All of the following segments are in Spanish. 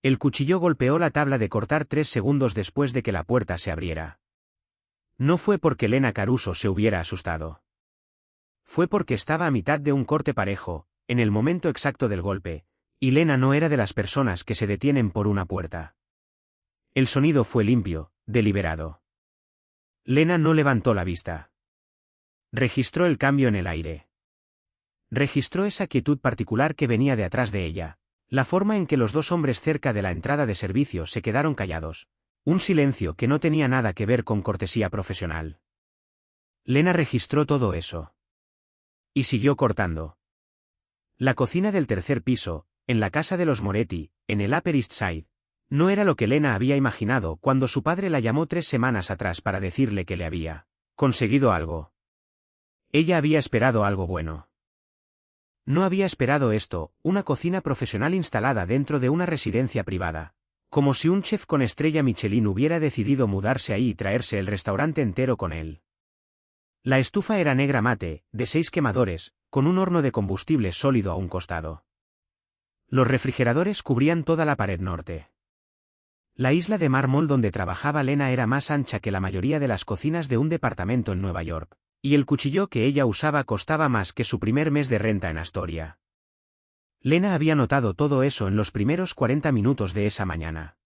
El cuchillo golpeó la tabla de cortar 3 segundos después de que la puerta se abriera. No fue porque Lena Caruso se hubiera asustado. Fue porque estaba a mitad de un corte parejo, en el momento exacto del golpe, y Lena no era de las personas que se detienen por una puerta. El sonido fue limpio, deliberado. Lena no levantó la vista. Registró el cambio en el aire. Registró esa quietud particular que venía de atrás de ella, la forma en que los dos hombres cerca de la entrada de servicio se quedaron callados, un silencio que no tenía nada que ver con cortesía profesional. Lena registró todo eso. Y siguió cortando. La cocina del tercer piso, en la casa de los Moretti, en el Upper East Side, no era lo que Lena había imaginado cuando su padre la llamó 3 semanas atrás para decirle que le había conseguido algo. Ella había esperado algo bueno. No había esperado esto, una cocina profesional instalada dentro de una residencia privada, como si un chef con estrella Michelin hubiera decidido mudarse ahí y traerse el restaurante entero con él. La estufa era negra mate, de 6 quemadores, con un horno de combustible sólido a un costado. Los refrigeradores cubrían toda la pared norte. La isla de mármol donde trabajaba Lena era más ancha que la mayoría de las cocinas de un departamento en Nueva York, y el cuchillo que ella usaba costaba más que su primer mes de renta en Astoria. Lena había notado todo eso en los primeros 40 minutos de esa mañana.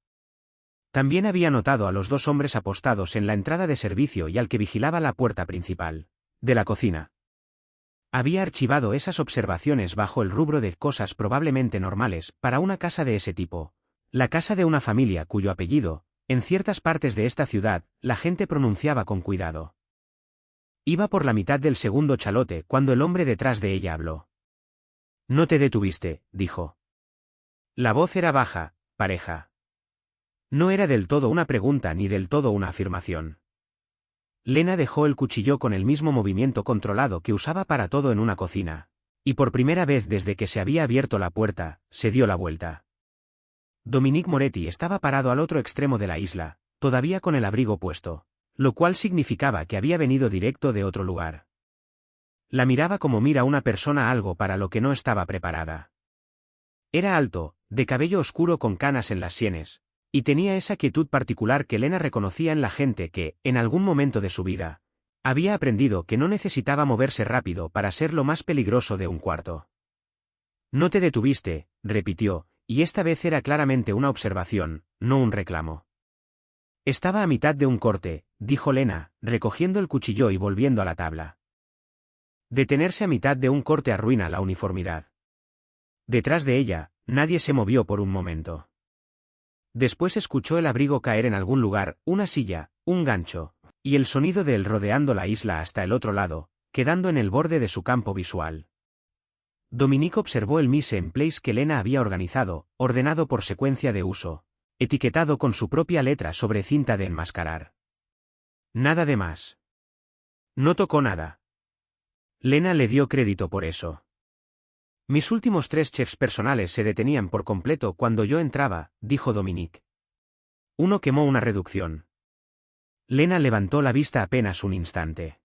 También había notado a los 2 hombres apostados en la entrada de servicio y al que vigilaba la puerta principal de la cocina. Había archivado esas observaciones bajo el rubro de cosas probablemente normales para una casa de ese tipo, la casa de una familia cuyo apellido, en ciertas partes de esta ciudad, la gente pronunciaba con cuidado. Iba por la mitad del segundo chalote cuando el hombre detrás de ella habló. «No te detuviste», dijo. La voz era baja, pareja. No era del todo una pregunta ni del todo una afirmación. Lena dejó el cuchillo con el mismo movimiento controlado que usaba para todo en una cocina, y por primera vez desde que se había abierto la puerta, se dio la vuelta. Dominique Moretti estaba parado al otro extremo de la isla, todavía con el abrigo puesto, lo cual significaba que había venido directo de otro lugar. La miraba como mira una persona algo para lo que no estaba preparada. Era alto, de cabello oscuro con canas en las sienes, y tenía esa quietud particular que Lena reconocía en la gente que, en algún momento de su vida, había aprendido que no necesitaba moverse rápido para ser lo más peligroso de un cuarto. «No te detuviste», repitió, y esta vez era claramente una observación, no un reclamo. «Estaba a mitad de un corte», dijo Lena, recogiendo el cuchillo y volviendo a la tabla. Detenerse a mitad de un corte arruina la uniformidad. Detrás de ella, nadie se movió por un momento. Después escuchó el abrigo caer en algún lugar, una silla, un gancho, y el sonido de él rodeando la isla hasta el otro lado, quedando en el borde de su campo visual. Dominique observó el mise en place que Lena había organizado, ordenado por secuencia de uso, etiquetado con su propia letra sobre cinta de enmascarar. Nada de más. No tocó nada. Lena le dio crédito por eso. Mis últimos 3 chefs personales se detenían por completo cuando yo entraba, dijo Dominique. Uno quemó una reducción. Lena levantó la vista apenas un instante.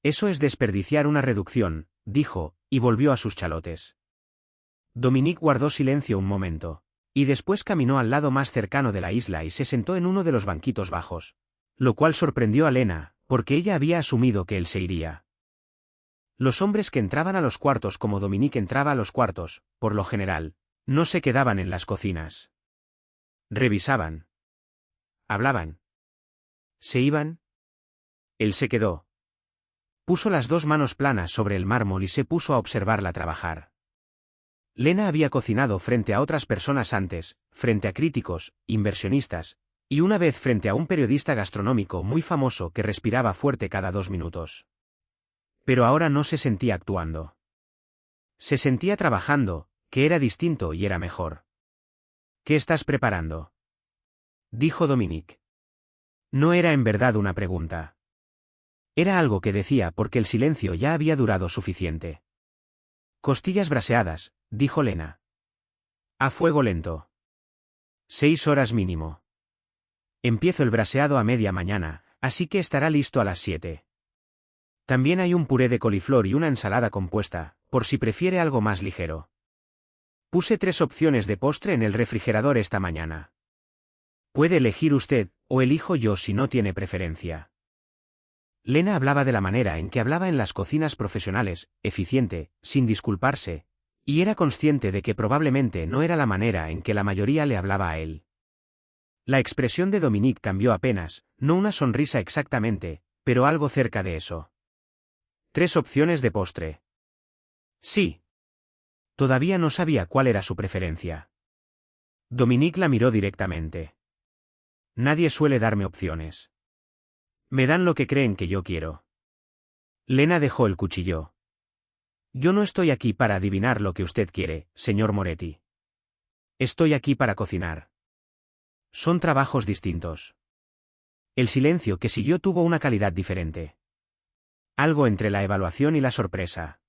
Eso es desperdiciar una reducción, dijo, y volvió a sus chalotes. Dominique guardó silencio un momento, y después caminó al lado más cercano de la isla y se sentó en uno de los banquitos bajos, lo cual sorprendió a Lena, porque ella había asumido que él se iría. Los hombres que entraban a los cuartos como Dominique entraba a los cuartos, por lo general, no se quedaban en las cocinas. Revisaban. Hablaban. ¿Se iban? Él se quedó. Puso las 2 manos planas sobre el mármol y se puso a observarla trabajar. Lena había cocinado frente a otras personas antes, frente a críticos, inversionistas, y una vez frente a un periodista gastronómico muy famoso que respiraba fuerte cada 2 minutos. Pero ahora no se sentía actuando. Se sentía trabajando, que era distinto y era mejor. ¿Qué estás preparando?, dijo Dominique. No era en verdad una pregunta. Era algo que decía porque el silencio ya había durado suficiente. Costillas braseadas, dijo Lena. A fuego lento. 6 horas mínimo. Empiezo el braseado a media mañana, así que estará listo a las 7. También hay un puré de coliflor y una ensalada compuesta, por si prefiere algo más ligero. Puse 3 opciones de postre en el refrigerador esta mañana. Puede elegir usted, o elijo yo si no tiene preferencia. Lena hablaba de la manera en que hablaba en las cocinas profesionales, eficiente, sin disculparse, y era consciente de que probablemente no era la manera en que la mayoría le hablaba a él. La expresión de Dominique cambió apenas, no una sonrisa exactamente, pero algo cerca de eso. 3 opciones de postre. Sí. Todavía no sabía cuál era su preferencia. Dominique la miró directamente. Nadie suele darme opciones. Me dan lo que creen que yo quiero. Lena dejó el cuchillo. Yo no estoy aquí para adivinar lo que usted quiere, señor Moretti. Estoy aquí para cocinar. Son trabajos distintos. El silencio que siguió tuvo una calidad diferente. Algo entre la evaluación y la sorpresa.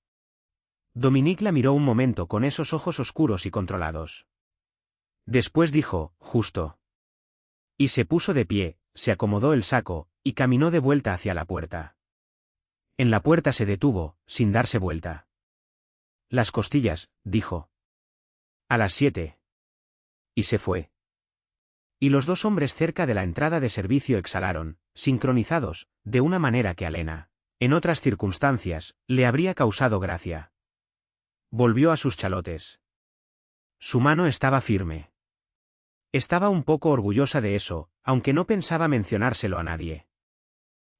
Dominique la miró un momento con esos ojos oscuros y controlados. Después dijo, justo. Y se puso de pie, se acomodó el saco, y caminó de vuelta hacia la puerta. En la puerta se detuvo, sin darse vuelta. Las costillas, dijo. A las 7. Y se fue. Y los 2 hombres cerca de la entrada de servicio exhalaron, sincronizados, de una manera que a Lena, en otras circunstancias, le habría causado gracia. Volvió a sus chalotes. Su mano estaba firme. Estaba un poco orgullosa de eso, aunque no pensaba mencionárselo a nadie.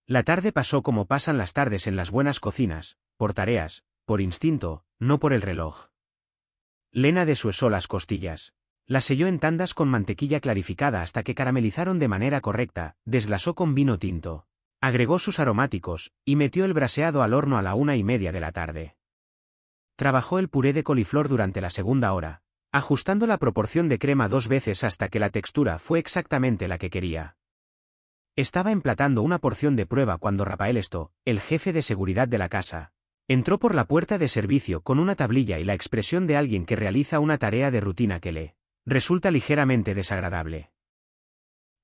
La tarde pasó como pasan las tardes en las buenas cocinas, por tareas, por instinto, no por el reloj. Lena deshuesó las costillas. Las selló en tandas con mantequilla clarificada hasta que caramelizaron de manera correcta, desglasó con vino tinto. Agregó sus aromáticos, y metió el braseado al horno a la 1:30 de la tarde. Trabajó el puré de coliflor durante la segunda hora, ajustando la proporción de crema 2 veces hasta que la textura fue exactamente la que quería. Estaba emplatando una porción de prueba cuando Rafael Esto, el jefe de seguridad de la casa, entró por la puerta de servicio con una tablilla y la expresión de alguien que realiza una tarea de rutina que le resulta ligeramente desagradable.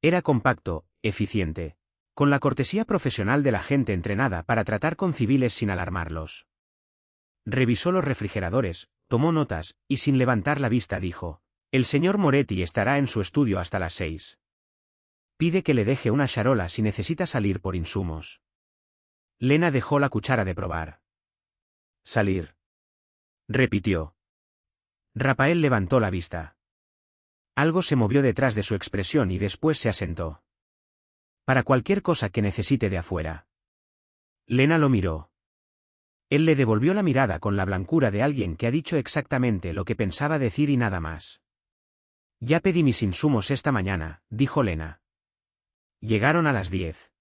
Era compacto, eficiente, con la cortesía profesional de la gente entrenada para tratar con civiles sin alarmarlos. Revisó los refrigeradores, tomó notas, y sin levantar la vista dijo, «El señor Moretti estará en su estudio hasta las 6. Pide que le deje una charola si necesita salir por insumos». Lena dejó la cuchara de probar. «Salir», repitió. Rafael levantó la vista. Algo se movió detrás de su expresión y después se asentó. «Para cualquier cosa que necesite de afuera». Lena lo miró. Él le devolvió la mirada con la blancura de alguien que ha dicho exactamente lo que pensaba decir y nada más. «Ya pedí mis insumos esta mañana», dijo Lena. Llegaron a las 10.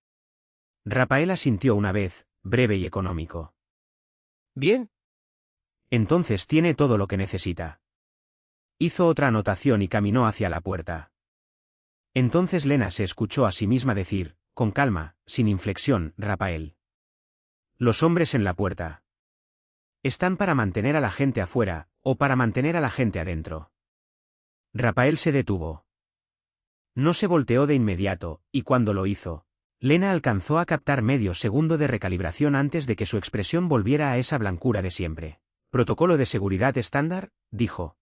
Rafael asintió una vez, breve y económico. «Bien. Entonces tiene todo lo que necesita». Hizo otra anotación y caminó hacia la puerta. Entonces Lena se escuchó a sí misma decir, con calma, sin inflexión, «Rafael. Los hombres en la puerta. ¿Están para mantener a la gente afuera, o para mantener a la gente adentro?» Rafael se detuvo. No se volteó de inmediato, y cuando lo hizo, Lena alcanzó a captar medio segundo de recalibración antes de que su expresión volviera a esa blancura de siempre. «¿Protocolo de seguridad estándar?», dijo.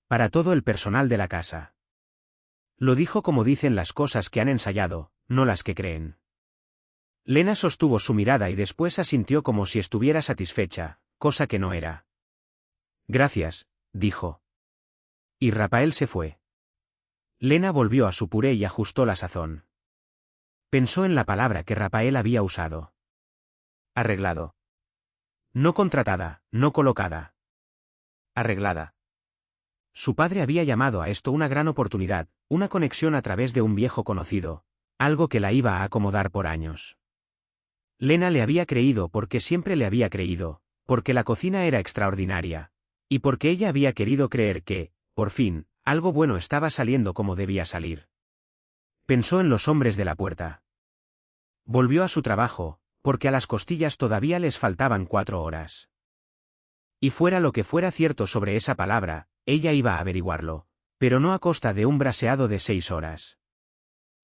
«Para todo el personal de la casa». Lo dijo como dicen las cosas que han ensayado, no las que creen. Lena sostuvo su mirada y después asintió como si estuviera satisfecha, cosa que no era. «Gracias», dijo. Y Rafael se fue. Lena volvió a su puré y ajustó la sazón. Pensó en la palabra que Rafael había usado. Arreglado. No contratada, no colocada. Arreglada. Su padre había llamado a esto una gran oportunidad, una conexión a través de un viejo conocido, algo que la iba a acomodar por años. Lena le había creído porque siempre le había creído, porque la cocina era extraordinaria, y porque ella había querido creer que, por fin, algo bueno estaba saliendo como debía salir. Pensó en los hombres de la puerta. Volvió a su trabajo, porque a las costillas todavía les faltaban 4 horas. Y fuera lo que fuera cierto sobre esa palabra, ella iba a averiguarlo, pero no a costa de un braseado de 6 horas.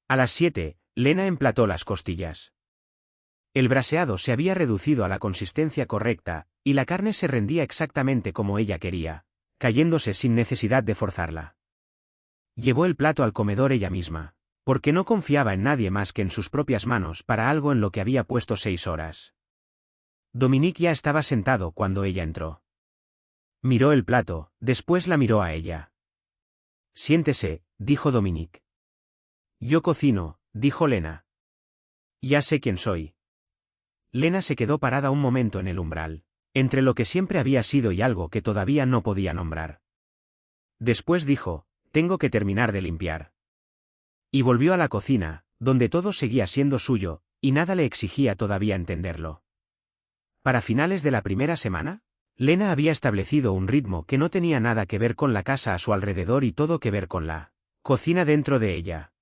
A las 7, Lena emplató las costillas. El braseado se había reducido a la consistencia correcta, y la carne se rendía exactamente como ella quería, cayéndose sin necesidad de forzarla. Llevó el plato al comedor ella misma, porque no confiaba en nadie más que en sus propias manos para algo en lo que había puesto 6 horas. Dominique ya estaba sentado cuando ella entró. Miró el plato, después la miró a ella. Siéntese, dijo Dominique. Yo cocino, dijo Lena. Ya sé quién soy. Lena se quedó parada un momento en el umbral, entre lo que siempre había sido y algo que todavía no podía nombrar. Después dijo, tengo que terminar de limpiar. Y volvió a la cocina, donde todo seguía siendo suyo, y nada le exigía todavía entenderlo. Para finales de la primera semana, Lena había establecido un ritmo que no tenía nada que ver con la casa a su alrededor y todo que ver con la cocina dentro de ella.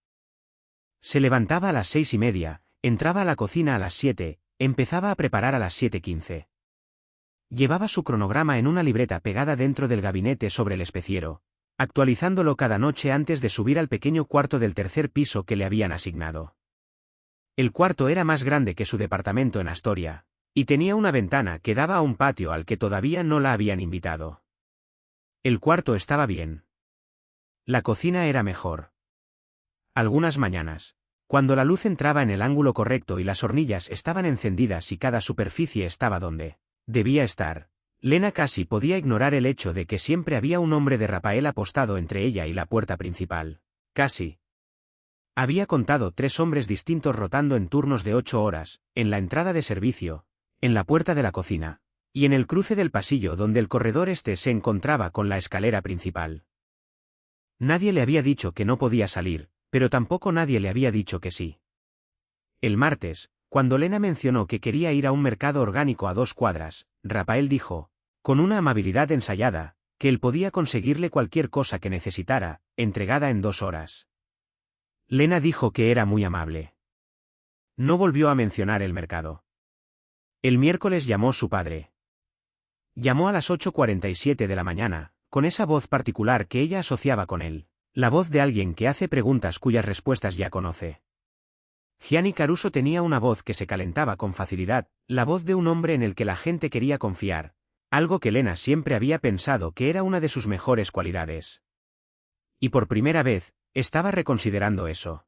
Se levantaba a las 6:30, entraba a la cocina a las 7, empezaba a preparar a las 7:15. Llevaba su cronograma en una libreta pegada dentro del gabinete sobre el especiero, actualizándolo cada noche antes de subir al pequeño cuarto del tercer piso que le habían asignado. El cuarto era más grande que su departamento en Astoria, y tenía una ventana que daba a un patio al que todavía no la habían invitado. El cuarto estaba bien. La cocina era mejor. Algunas mañanas, cuando la luz entraba en el ángulo correcto y las hornillas estaban encendidas y cada superficie estaba donde debía estar, Lena casi podía ignorar el hecho de que siempre había un hombre de Rafael apostado entre ella y la puerta principal. Casi. Había contado 3 hombres distintos rotando en turnos de 8 horas, en la entrada de servicio, en la puerta de la cocina, y en el cruce del pasillo donde el corredor este se encontraba con la escalera principal. Nadie le había dicho que no podía salir, pero tampoco nadie le había dicho que sí. El martes, cuando Lena mencionó que quería ir a un mercado orgánico a 2 cuadras, Rafael dijo, con una amabilidad ensayada, que él podía conseguirle cualquier cosa que necesitara, entregada en 2 horas. Lena dijo que era muy amable. No volvió a mencionar el mercado. El miércoles llamó su padre. Llamó a las 8:47 de la mañana, con esa voz particular que ella asociaba con él, la voz de alguien que hace preguntas cuyas respuestas ya conoce. Gianni Caruso tenía una voz que se calentaba con facilidad, la voz de un hombre en el que la gente quería confiar, algo que Lena siempre había pensado que era una de sus mejores cualidades. Y por primera vez, estaba reconsiderando eso.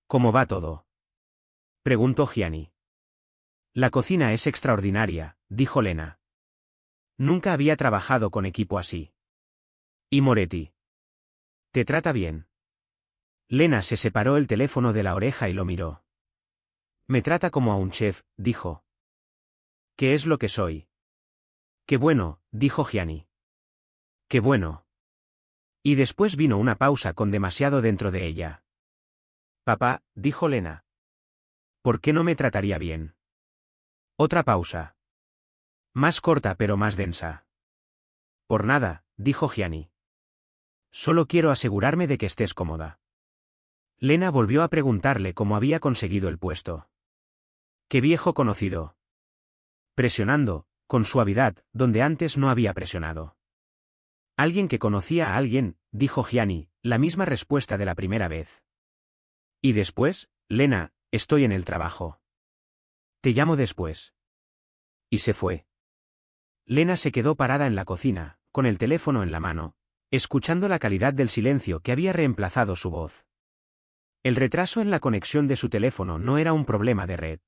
¿Cómo va todo?, preguntó Gianni. La cocina es extraordinaria, dijo Lena. Nunca había trabajado con equipo así. ¿Y Moretti? ¿Te trata bien? Lena se separó el teléfono de la oreja y lo miró. Me trata como a un chef, dijo. ¿Qué es lo que soy? Qué bueno, dijo Gianni. Qué bueno. Y después vino una pausa con demasiado dentro de ella. Papá, dijo Lena. ¿Por qué no me trataría bien? Otra pausa. Más corta pero más densa. Por nada, dijo Gianni. Solo quiero asegurarme de que estés cómoda. Lena volvió a preguntarle cómo había conseguido el puesto. ¡Qué viejo conocido! Presionando, con suavidad, donde antes no había presionado. Alguien que conocía a alguien, dijo Gianni, la misma respuesta de la primera vez. Y después, Lena, estoy en el trabajo. Te llamo después. Y se fue. Lena se quedó parada en la cocina, con el teléfono en la mano, escuchando la calidad del silencio que había reemplazado su voz. El retraso en la conexión de su teléfono no era un problema de red.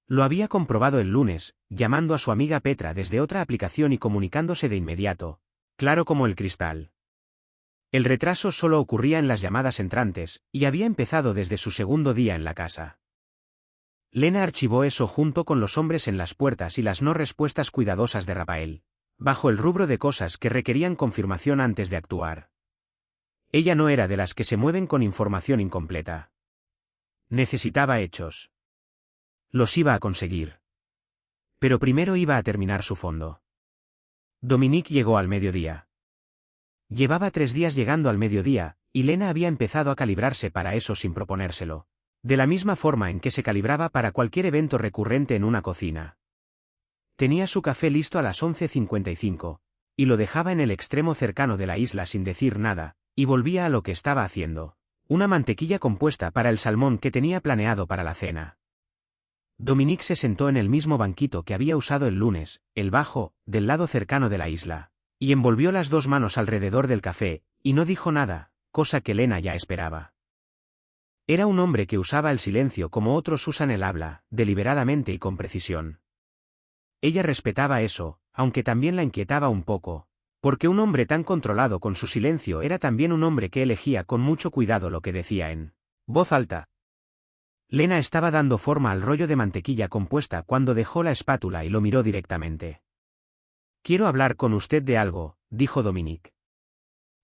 Lo había comprobado el lunes, llamando a su amiga Petra desde otra aplicación y comunicándose de inmediato, claro como el cristal. El retraso solo ocurría en las llamadas entrantes, y había empezado desde su segundo día en la casa. Lena archivó eso junto con los hombres en las puertas y las no respuestas cuidadosas de Rafael, bajo el rubro de cosas que requerían confirmación antes de actuar. Ella no era de las que se mueven con información incompleta. Necesitaba hechos. Los iba a conseguir. Pero primero iba a terminar su fondo. Dominique llegó al mediodía. Llevaba 3 días llegando al mediodía, y Lena había empezado a calibrarse para eso sin proponérselo, de la misma forma en que se calibraba para cualquier evento recurrente en una cocina. Tenía su café listo a las 11:55, y lo dejaba en el extremo cercano de la isla sin decir nada, y volvía a lo que estaba haciendo, una mantequilla compuesta para el salmón que tenía planeado para la cena. Dominique se sentó en el mismo banquito que había usado el lunes, el bajo, del lado cercano de la isla, Y envolvió las dos manos alrededor del café, y no dijo nada, cosa que Lena ya esperaba. Era un hombre que usaba el silencio como otros usan el habla, deliberadamente y con precisión. Ella respetaba eso, aunque también la inquietaba un poco, porque un hombre tan controlado con su silencio era también un hombre que elegía con mucho cuidado lo que decía en voz alta. Lena estaba dando forma al rollo de mantequilla compuesta cuando dejó la espátula y lo miró directamente. «Quiero hablar con usted de algo», dijo Dominique.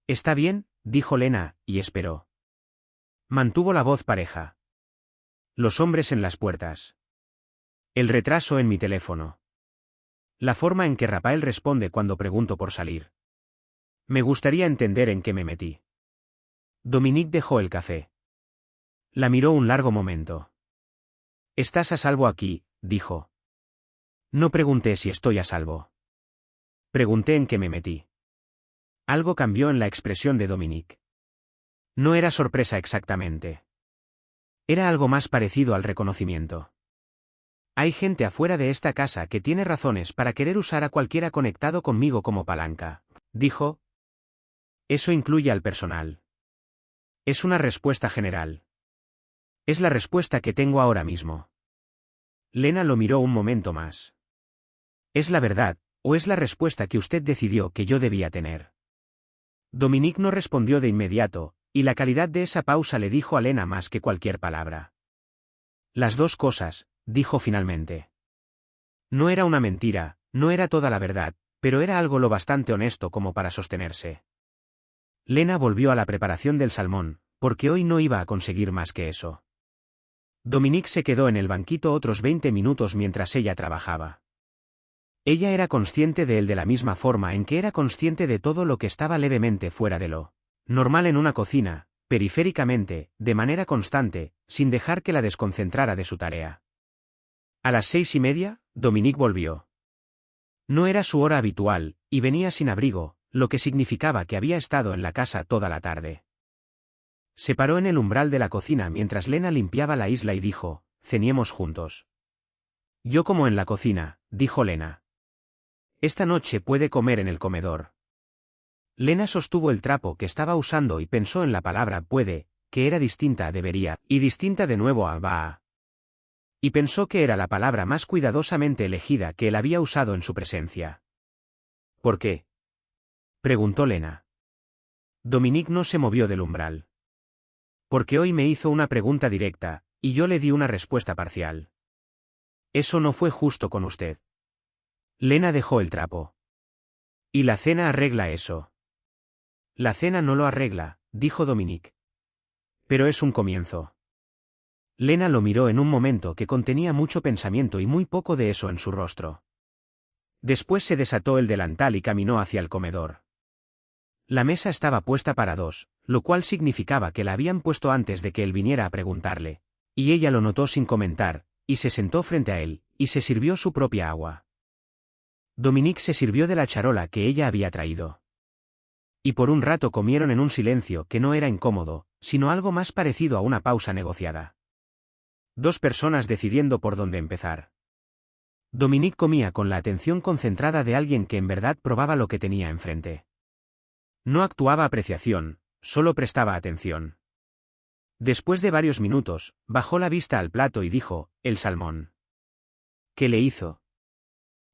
«Está bien», dijo Lena, y esperó. Mantuvo la voz pareja. Los hombres en las puertas. El retraso en mi teléfono. La forma en que Rafael responde cuando pregunto por salir. Me gustaría entender en qué me metí. Dominique dejó el café. La miró un largo momento. «Estás a salvo aquí», dijo. «No pregunté si estoy a salvo. Pregunté en qué me metí». Algo cambió en la expresión de Dominique. No era sorpresa exactamente. Era algo más parecido al reconocimiento. Hay gente afuera de esta casa que tiene razones para querer usar a cualquiera conectado conmigo como palanca, dijo. Eso incluye al personal. Es una respuesta general. Es la respuesta que tengo ahora mismo. Lena lo miró un momento más. ¿Es la verdad, o es la respuesta que usted decidió que yo debía tener? Dominique no respondió de inmediato, y la calidad de esa pausa le dijo a Lena más que cualquier palabra. Las dos cosas, dijo finalmente. No era una mentira, no era toda la verdad, pero era algo lo bastante honesto como para sostenerse. Lena volvió a la preparación del salmón, porque hoy no iba a conseguir más que eso. Dominique se quedó en el banquito otros 20 minutos mientras ella trabajaba. Ella era consciente de él de la misma forma en que era consciente de todo lo que estaba levemente fuera de lo normal en una cocina, periféricamente, de manera constante, sin dejar que la desconcentrara de su tarea. A las 6:30, Dominique volvió. No era su hora habitual, y venía sin abrigo, lo que significaba que había estado en la casa toda la tarde. Se paró en el umbral de la cocina mientras Lena limpiaba la isla y dijo, «Ceniemos juntos». «Yo como en la cocina», dijo Lena. «Esta noche puede comer en el comedor». Lena sostuvo el trapo que estaba usando y pensó en la palabra puede, que era distinta a debería, y distinta de nuevo a va. Y pensó que era la palabra más cuidadosamente elegida que él había usado en su presencia. «¿Por qué?», preguntó Lena. Dominique no se movió del umbral. «Porque hoy me hizo una pregunta directa, y yo le di una respuesta parcial. Eso no fue justo con usted». Lena dejó el trapo. «Y la cena arregla eso». «La cena no lo arregla», dijo Dominique. «Pero es un comienzo». Lena lo miró en un momento que contenía mucho pensamiento y muy poco de eso en su rostro. Después se desató el delantal y caminó hacia el comedor. La mesa estaba puesta para dos, lo cual significaba que la habían puesto antes de que él viniera a preguntarle, y ella lo notó sin comentar, y se sentó frente a él, y se sirvió su propia agua. Dominique se sirvió de la charola que ella había traído. Y por un rato comieron en un silencio que no era incómodo, sino algo más parecido a una pausa negociada. Dos personas decidiendo por dónde empezar. Dominique comía con la atención concentrada de alguien que en verdad probaba lo que tenía enfrente. No actuaba apreciación, solo prestaba atención. Después de varios minutos, bajó la vista al plato y dijo, «El salmón». «¿Qué le hizo?»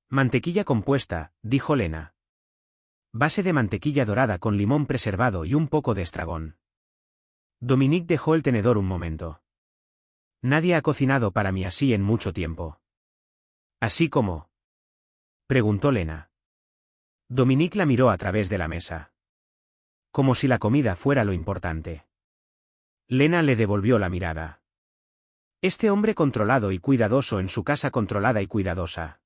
«Mantequilla compuesta», dijo Lena. «Base de mantequilla dorada con limón preservado y un poco de estragón». Dominique dejó el tenedor un momento. «Nadie ha cocinado para mí así en mucho tiempo». «¿Así como?» preguntó Lena. Dominique la miró a través de la mesa. Como si la comida fuera lo importante. Lena le devolvió la mirada. Este hombre controlado y cuidadoso en su casa controlada y cuidadosa.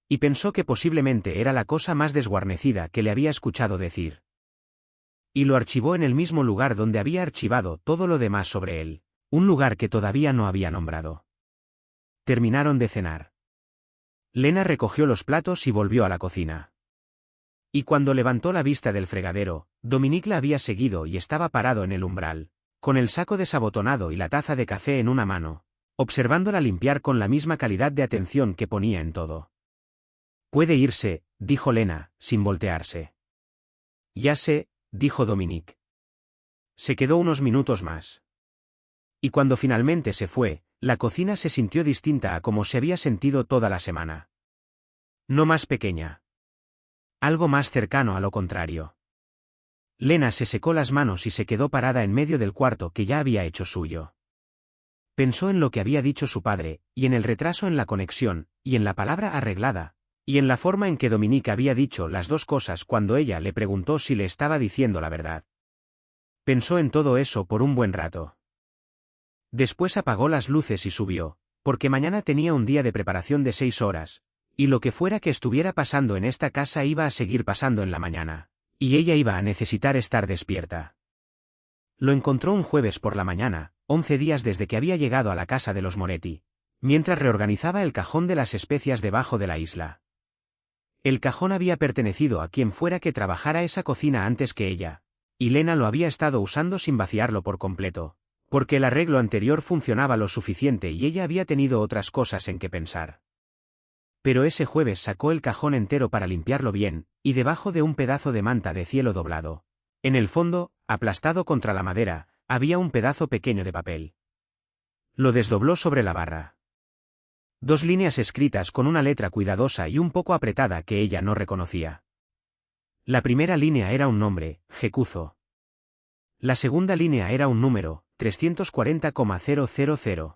Y pensó que posiblemente era la cosa más desguarnecida que le había escuchado decir. Y lo archivó en el mismo lugar donde había archivado todo lo demás sobre él, un lugar que todavía no había nombrado. Terminaron de cenar. Lena recogió los platos y volvió a la cocina. Y cuando levantó la vista del fregadero, Dominique la había seguido y estaba parado en el umbral, con el saco desabotonado y la taza de café en una mano, observándola limpiar con la misma calidad de atención que ponía en todo. «Puede irse», dijo Lena, sin voltearse. Ya sé, dijo Dominique. Se quedó unos minutos más. Y cuando finalmente se fue, la cocina se sintió distinta a como se había sentido toda la semana. No más pequeña. Algo más cercano a lo contrario. Lena se secó las manos y se quedó parada en medio del cuarto que ya había hecho suyo. Pensó en lo que había dicho su padre, y en el retraso en la conexión, y en la palabra arreglada, y en la forma en que Dominique había dicho las dos cosas cuando ella le preguntó si le estaba diciendo la verdad. Pensó en todo eso por un buen rato. Después apagó las luces y subió, porque mañana tenía un día de preparación de 6 horas, y lo que fuera que estuviera pasando en esta casa iba a seguir pasando en la mañana, y ella iba a necesitar estar despierta. Lo encontró un jueves por la mañana, 11 días desde que había llegado a la casa de los Moretti, mientras reorganizaba el cajón de las especias debajo de la isla. El cajón había pertenecido a quien fuera que trabajara esa cocina antes que ella, y Lena lo había estado usando sin vaciarlo por completo, porque el arreglo anterior funcionaba lo suficiente y ella había tenido otras cosas en que pensar. Pero ese jueves sacó el cajón entero para limpiarlo bien, y debajo de un pedazo de manta de cielo doblado, en el fondo, aplastado contra la madera, había un pedazo pequeño de papel. Lo desdobló sobre la barra. 2 líneas escritas con una letra cuidadosa y un poco apretada que ella no reconocía. La primera línea era un nombre, Jecuzo. La segunda línea era un número, 340,000.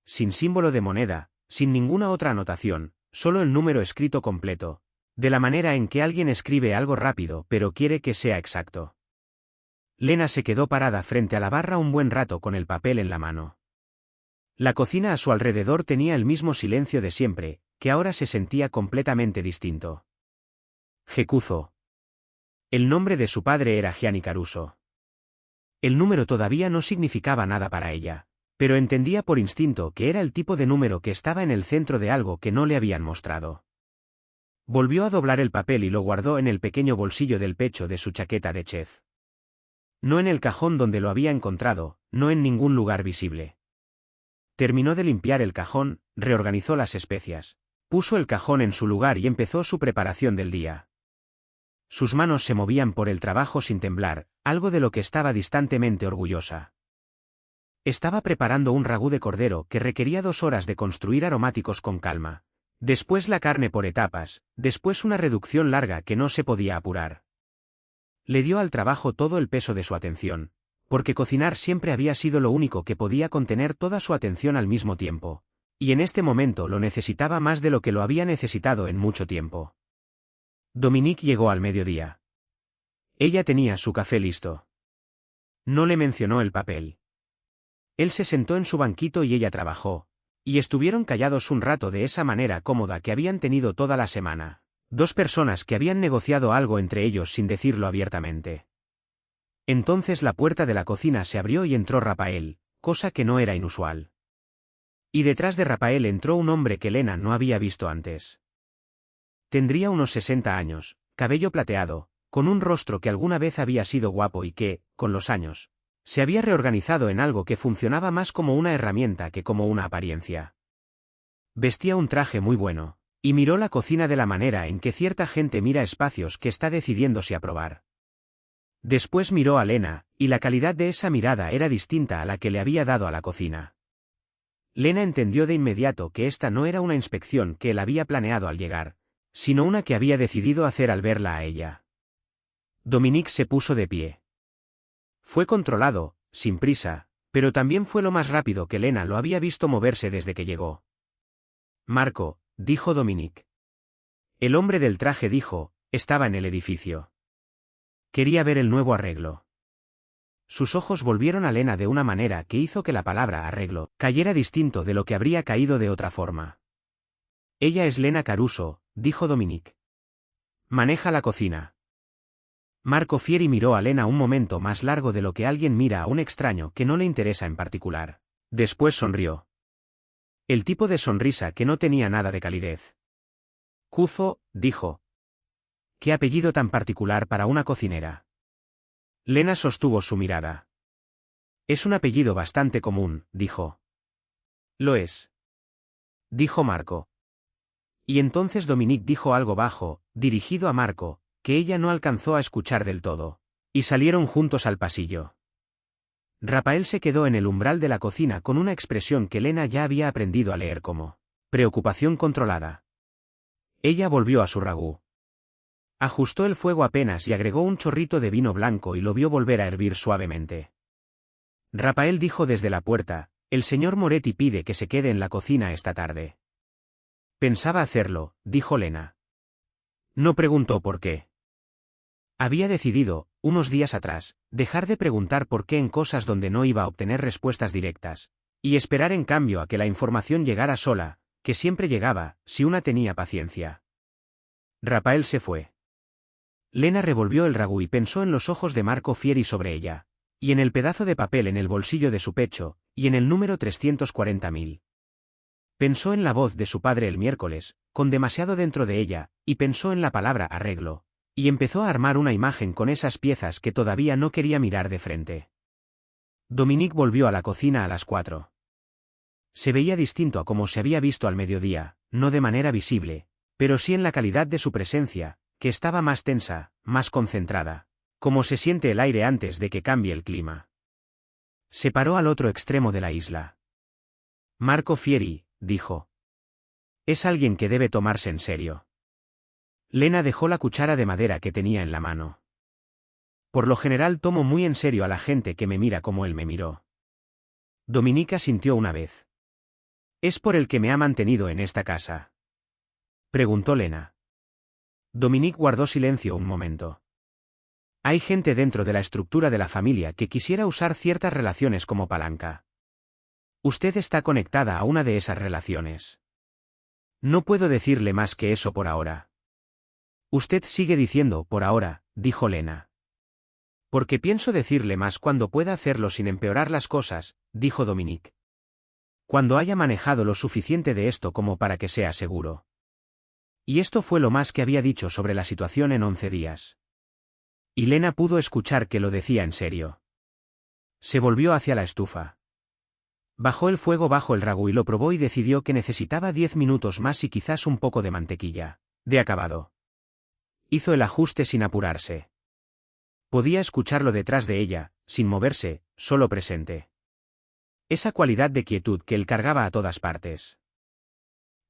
Sin símbolo de moneda, sin ninguna otra anotación, solo el número escrito completo, de la manera en que alguien escribe algo rápido pero quiere que sea exacto. Lena se quedó parada frente a la barra un buen rato con el papel en la mano. La cocina a su alrededor tenía el mismo silencio de siempre, que ahora se sentía completamente distinto. Jecuzo. El nombre de su padre era Gianni Caruso. El número todavía no significaba nada para ella, pero entendía por instinto que era el tipo de número que estaba en el centro de algo que no le habían mostrado. Volvió a doblar el papel y lo guardó en el pequeño bolsillo del pecho de su chaqueta de chef. No en el cajón donde lo había encontrado, no en ningún lugar visible. Terminó de limpiar el cajón, reorganizó las especias, puso el cajón en su lugar y empezó su preparación del día. Sus manos se movían por el trabajo sin temblar, algo de lo que estaba distantemente orgullosa. Estaba preparando un ragú de cordero que requería 2 horas de construir aromáticos con calma. Después la carne por etapas, después una reducción larga que no se podía apurar. Le dio al trabajo todo el peso de su atención, porque cocinar siempre había sido lo único que podía contener toda su atención al mismo tiempo, y en este momento lo necesitaba más de lo que lo había necesitado en mucho tiempo. Dominique llegó al mediodía. Ella tenía su café listo. No le mencionó el papel. Él se sentó en su banquito y ella trabajó, y estuvieron callados un rato de esa manera cómoda que habían tenido toda la semana, 2 personas que habían negociado algo entre ellos sin decirlo abiertamente. Entonces la puerta de la cocina se abrió y entró Rafael, cosa que no era inusual. Y detrás de Rafael entró un hombre que Lena no había visto antes. Tendría unos 60 años, cabello plateado, con un rostro que alguna vez había sido guapo y que, con los años, se había reorganizado en algo que funcionaba más como una herramienta que como una apariencia. Vestía un traje muy bueno, y miró la cocina de la manera en que cierta gente mira espacios que está decidiéndose a probar. Después miró a Lena, y la calidad de esa mirada era distinta a la que le había dado a la cocina. Lena entendió de inmediato que esta no era una inspección que él había planeado al llegar, sino una que había decidido hacer al verla a ella. Dominique se puso de pie. Fue controlado, sin prisa, pero también fue lo más rápido que Lena lo había visto moverse desde que llegó. Marco, dijo Dominique. El hombre del traje dijo, estaba en el edificio. Quería ver el nuevo arreglo. Sus ojos volvieron a Lena de una manera que hizo que la palabra arreglo cayera distinto de lo que habría caído de otra forma. Ella es Lena Caruso, dijo Dominique. Maneja la cocina. Marco Fieri miró a Lena un momento más largo de lo que alguien mira a un extraño que no le interesa en particular. Después sonrió. El tipo de sonrisa que no tenía nada de calidez. Cuzo, dijo. ¿Qué apellido tan particular para una cocinera? Lena sostuvo su mirada. Es un apellido bastante común, dijo. Lo es. Dijo Marco. Y entonces Dominique dijo algo bajo, dirigido a Marco, que ella no alcanzó a escuchar del todo. Y salieron juntos al pasillo. Rafael se quedó en el umbral de la cocina con una expresión que Lena ya había aprendido a leer como preocupación controlada. Ella volvió a su ragú. Ajustó el fuego apenas y agregó un chorrito de vino blanco y lo vio volver a hervir suavemente. Rafael dijo desde la puerta: «El señor Moretti pide que se quede en la cocina esta tarde». Pensaba hacerlo, dijo Lena. No preguntó por qué. Había decidido, unos días atrás, dejar de preguntar por qué en cosas donde no iba a obtener respuestas directas, y esperar en cambio a que la información llegara sola, que siempre llegaba, si una tenía paciencia. Rafael se fue. Lena revolvió el ragú y pensó en los ojos de Marco Fieri sobre ella, y en el pedazo de papel en el bolsillo de su pecho, y en el número 340.000. Pensó en la voz de su padre el miércoles, con demasiado dentro de ella, y pensó en la palabra arreglo, y empezó a armar una imagen con esas piezas que todavía no quería mirar de frente. Dominique volvió a la cocina a las 4. Se veía distinto a como se había visto al mediodía, no de manera visible, pero sí en la calidad de su presencia, que estaba más tensa, más concentrada, como se siente el aire antes de que cambie el clima. Se paró al otro extremo de la isla. Marco Fieri, dijo. Es alguien que debe tomarse en serio. Lena dejó la cuchara de madera que tenía en la mano. Por lo general tomo muy en serio a la gente que me mira como él me miró. Dominica sintió una vez. ¿Es por el que me ha mantenido en esta casa?, preguntó Lena. Dominique guardó silencio un momento. Hay gente dentro de la estructura de la familia que quisiera usar ciertas relaciones como palanca. Usted está conectada a una de esas relaciones. No puedo decirle más que eso por ahora. Usted sigue diciendo por ahora, dijo Lena. Porque pienso decirle más cuando pueda hacerlo sin empeorar las cosas, dijo Dominique. Cuando haya manejado lo suficiente de esto como para que sea seguro. Y esto fue lo más que había dicho sobre la situación en 11 días. Y Lena pudo escuchar que lo decía en serio. Se volvió hacia la estufa. Bajó el fuego bajo el ragú y lo probó y decidió que necesitaba 10 minutos más y quizás un poco de mantequilla, de acabado. Hizo el ajuste sin apurarse. Podía escucharlo detrás de ella, sin moverse, solo presente. Esa cualidad de quietud que él cargaba a todas partes.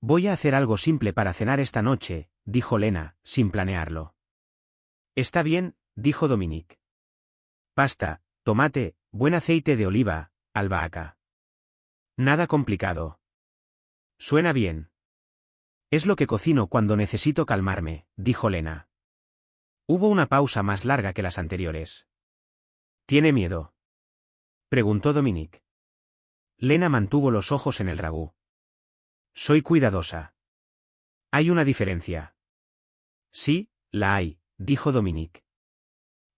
Voy a hacer algo simple para cenar esta noche, dijo Lena, sin planearlo. Está bien, dijo Dominique. Pasta, tomate, buen aceite de oliva, albahaca. Nada complicado. Suena bien. Es lo que cocino cuando necesito calmarme, dijo Lena. Hubo una pausa más larga que las anteriores. ¿Tiene miedo?, preguntó Dominique. Lena mantuvo los ojos en el ragú. Soy cuidadosa. Hay una diferencia. Sí, la hay, dijo Dominique.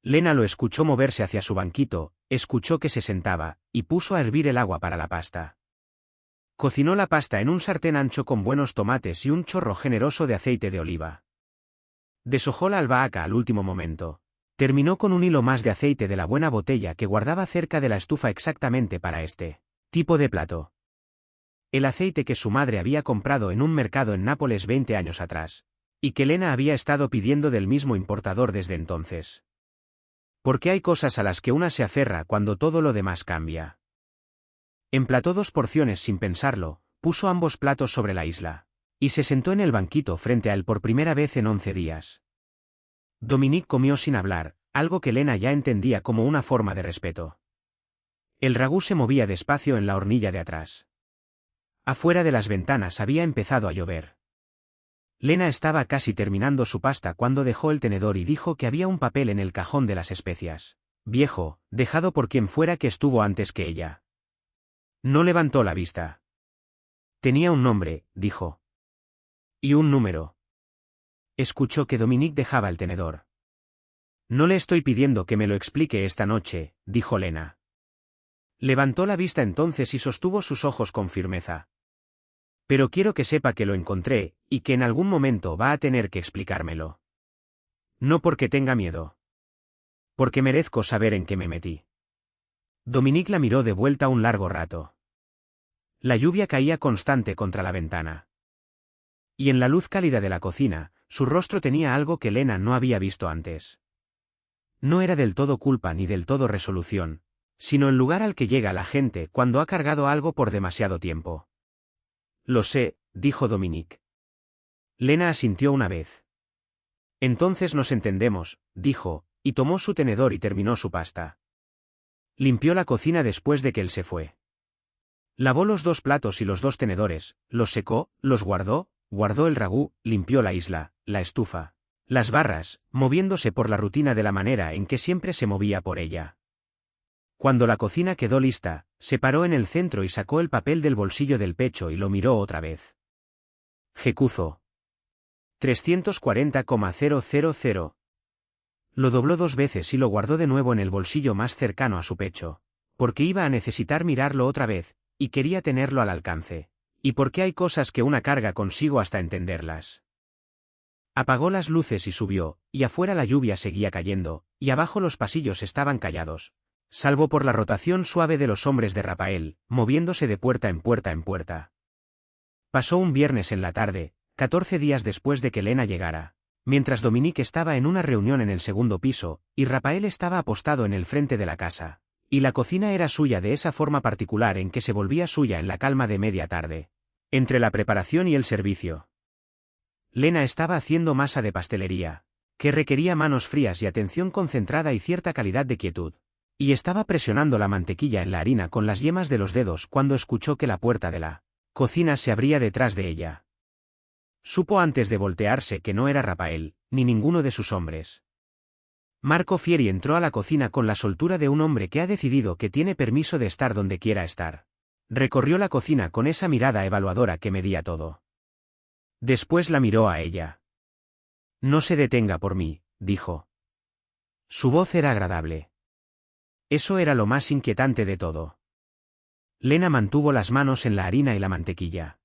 Lena lo escuchó moverse hacia su banquito, escuchó que se sentaba, y puso a hervir el agua para la pasta. Cocinó la pasta en un sartén ancho con buenos tomates y un chorro generoso de aceite de oliva. Deshojó la albahaca al último momento. Terminó con un hilo más de aceite de la buena botella que guardaba cerca de la estufa exactamente para este tipo de plato. El aceite que su madre había comprado en un mercado en Nápoles 20 años atrás, y que Lena había estado pidiendo del mismo importador desde entonces. Porque hay cosas a las que una se aferra cuando todo lo demás cambia. Emplató 2 porciones sin pensarlo, puso ambos platos sobre la isla, y se sentó en el banquito frente a él por primera vez en 11 días. Dominique comió sin hablar, algo que Lena ya entendía como una forma de respeto. El ragú se movía despacio en la hornilla de atrás. Afuera de las ventanas había empezado a llover. Lena estaba casi terminando su pasta cuando dejó el tenedor y dijo que había un papel en el cajón de las especias, viejo, dejado por quien fuera que estuvo antes que ella. No levantó la vista. Tenía un nombre, dijo. Y un número. Escuchó que Dominique dejaba el tenedor. No le estoy pidiendo que me lo explique esta noche, dijo Lena. Levantó la vista entonces y sostuvo sus ojos con firmeza. Pero quiero que sepa que lo encontré, y que en algún momento va a tener que explicármelo. No porque tenga miedo. Porque merezco saber en qué me metí. Dominique la miró de vuelta un largo rato. La lluvia caía constante contra la ventana. Y en la luz cálida de la cocina, su rostro tenía algo que Lena no había visto antes. No era del todo culpa ni del todo resolución, sino el lugar al que llega la gente cuando ha cargado algo por demasiado tiempo. Lo sé, dijo Dominique. Lena asintió una vez. Entonces nos entendemos, dijo, y tomó su tenedor y terminó su pasta. Limpió la cocina después de que él se fue. Lavó los 2 platos y los 2 tenedores, los secó, los guardó el ragú, limpió la isla, la estufa, las barras, moviéndose por la rutina de la manera en que siempre se movía por ella. Cuando la cocina quedó lista, se paró en el centro y sacó el papel del bolsillo del pecho y lo miró otra vez. Jecuzo. 340,000. Lo dobló 2 veces y lo guardó de nuevo en el bolsillo más cercano a su pecho, porque iba a necesitar mirarlo otra vez, y quería tenerlo al alcance, y porque hay cosas que una carga consigo hasta entenderlas. Apagó las luces y subió, y afuera la lluvia seguía cayendo, y abajo los pasillos estaban callados, salvo por la rotación suave de los hombres de Rafael, moviéndose de puerta en puerta en puerta. Pasó un viernes en la tarde, 14 días después de que Lena llegara, mientras Dominique estaba en una reunión en el segundo piso, y Rafael estaba apostado en el frente de la casa, y la cocina era suya de esa forma particular en que se volvía suya en la calma de media tarde, entre la preparación y el servicio. Lena estaba haciendo masa de pastelería, que requería manos frías y atención concentrada y cierta calidad de quietud, y estaba presionando la mantequilla en la harina con las yemas de los dedos cuando escuchó que la puerta de la cocina se abría detrás de ella. Supo antes de voltearse que no era Rafael, ni ninguno de sus hombres. Marco Fieri entró a la cocina con la soltura de un hombre que ha decidido que tiene permiso de estar donde quiera estar. Recorrió la cocina con esa mirada evaluadora que medía todo. Después la miró a ella. No se detenga por mí, dijo. Su voz era agradable. Eso era lo más inquietante de todo. Lena mantuvo las manos en la harina y la mantequilla.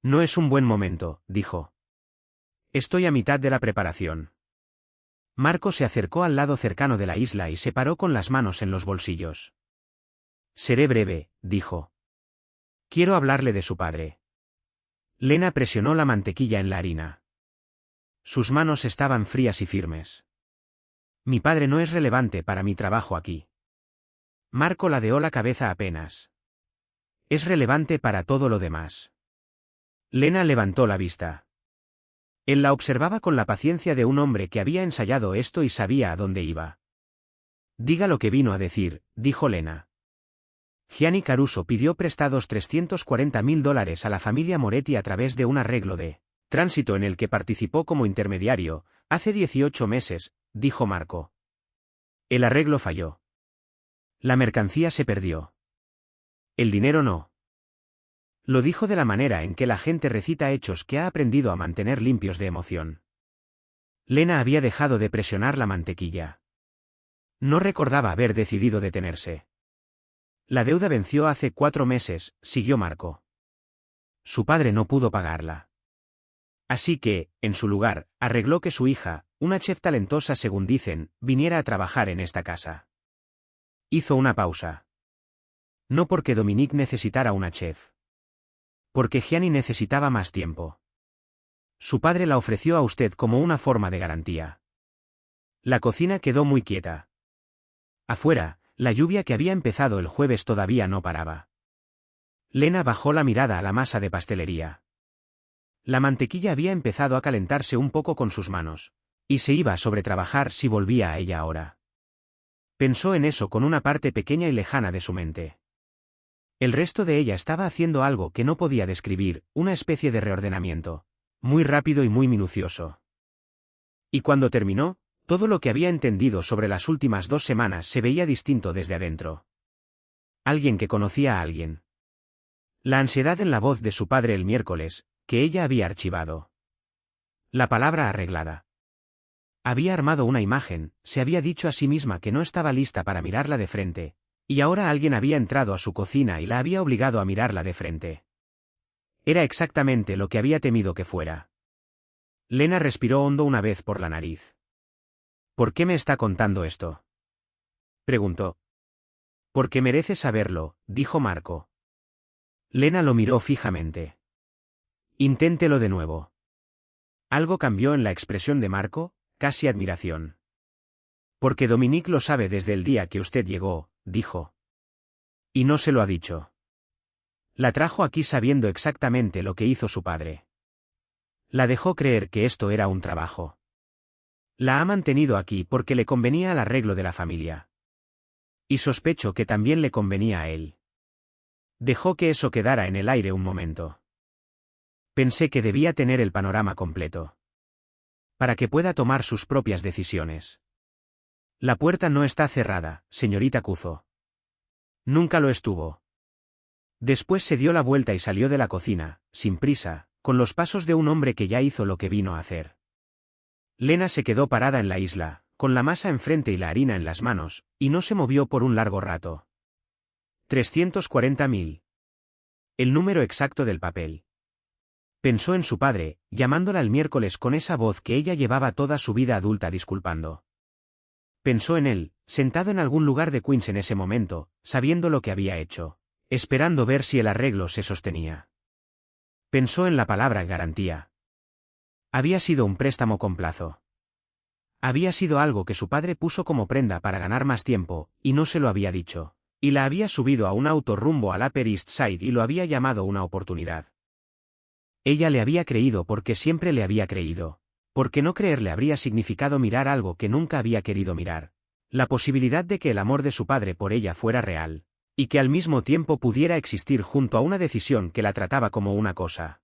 No es un buen momento, dijo. Estoy a mitad de la preparación. Marco se acercó al lado cercano de la isla y se paró con las manos en los bolsillos. Seré breve, dijo. Quiero hablarle de su padre. Lena presionó la mantequilla en la harina. Sus manos estaban frías y firmes. Mi padre no es relevante para mi trabajo aquí. Marco ladeó la cabeza apenas. Es relevante para todo lo demás. Lena levantó la vista. Él la observaba con la paciencia de un hombre que había ensayado esto y sabía a dónde iba. Diga lo que vino a decir, dijo Lena. Gianni Caruso pidió prestados $340.000 a la familia Moretti a través de un arreglo de tránsito en el que participó como intermediario, hace 18 meses, dijo Marco. El arreglo falló. La mercancía se perdió. El dinero no. Lo dijo de la manera en que la gente recita hechos que ha aprendido a mantener limpios de emoción. Lena había dejado de presionar la mantequilla. No recordaba haber decidido detenerse. La deuda venció hace 4 meses, siguió Marco. Su padre no pudo pagarla. Así que, en su lugar, arregló que su hija, una chef talentosa según dicen, viniera a trabajar en esta casa. Hizo una pausa. No porque Dominique necesitara una chef. Porque Gianni necesitaba más tiempo. Su padre la ofreció a usted como una forma de garantía. La cocina quedó muy quieta. Afuera, la lluvia que había empezado el jueves todavía no paraba. Lena bajó la mirada a la masa de pastelería. La mantequilla había empezado a calentarse un poco con sus manos, y se iba a sobretrabajar si volvía a ella ahora. Pensó en eso con una parte pequeña y lejana de su mente. El resto de ella estaba haciendo algo que no podía describir, una especie de reordenamiento, muy rápido y muy minucioso. Y cuando terminó, todo lo que había entendido sobre las últimas 2 semanas se veía distinto desde adentro. Alguien que conocía a alguien. La ansiedad en la voz de su padre el miércoles, que ella había archivado. La palabra arreglada. Había armado una imagen, se había dicho a sí misma que no estaba lista para mirarla de frente, y ahora alguien había entrado a su cocina y la había obligado a mirarla de frente. Era exactamente lo que había temido que fuera. Lena respiró hondo una vez por la nariz. ¿Por qué me está contando esto?, preguntó. Porque merece saberlo, dijo Marco. Lena lo miró fijamente. Inténtelo de nuevo. Algo cambió en la expresión de Marco, casi admiración. Porque Dominique lo sabe desde el día que usted llegó, dijo. Y no se lo ha dicho. La trajo aquí sabiendo exactamente lo que hizo su padre. La dejó creer que esto era un trabajo. La ha mantenido aquí porque le convenía al arreglo de la familia. Y sospecho que también le convenía a él. Dejó que eso quedara en el aire un momento. Pensé que debía tener el panorama completo. Para que pueda tomar sus propias decisiones. La puerta no está cerrada, señorita Kuzo. Nunca lo estuvo. Después se dio la vuelta y salió de la cocina, sin prisa, con los pasos de un hombre que ya hizo lo que vino a hacer. Lena se quedó parada en la isla, con la masa enfrente y la harina en las manos, y no se movió por un largo rato. 340.000. El número exacto del papel. Pensó en su padre, llamándola el miércoles con esa voz que ella llevaba toda su vida adulta disculpando. Pensó en él, sentado en algún lugar de Queens en ese momento, sabiendo lo que había hecho, esperando ver si el arreglo se sostenía. Pensó en la palabra garantía. Había sido un préstamo con plazo. Había sido algo que su padre puso como prenda para ganar más tiempo, y no se lo había dicho, y la había subido a un auto rumbo al Upper East Side y lo había llamado una oportunidad. Ella le había creído porque siempre le había creído, porque no creerle habría significado mirar algo que nunca había querido mirar, la posibilidad de que el amor de su padre por ella fuera real, y que al mismo tiempo pudiera existir junto a una decisión que la trataba como una cosa.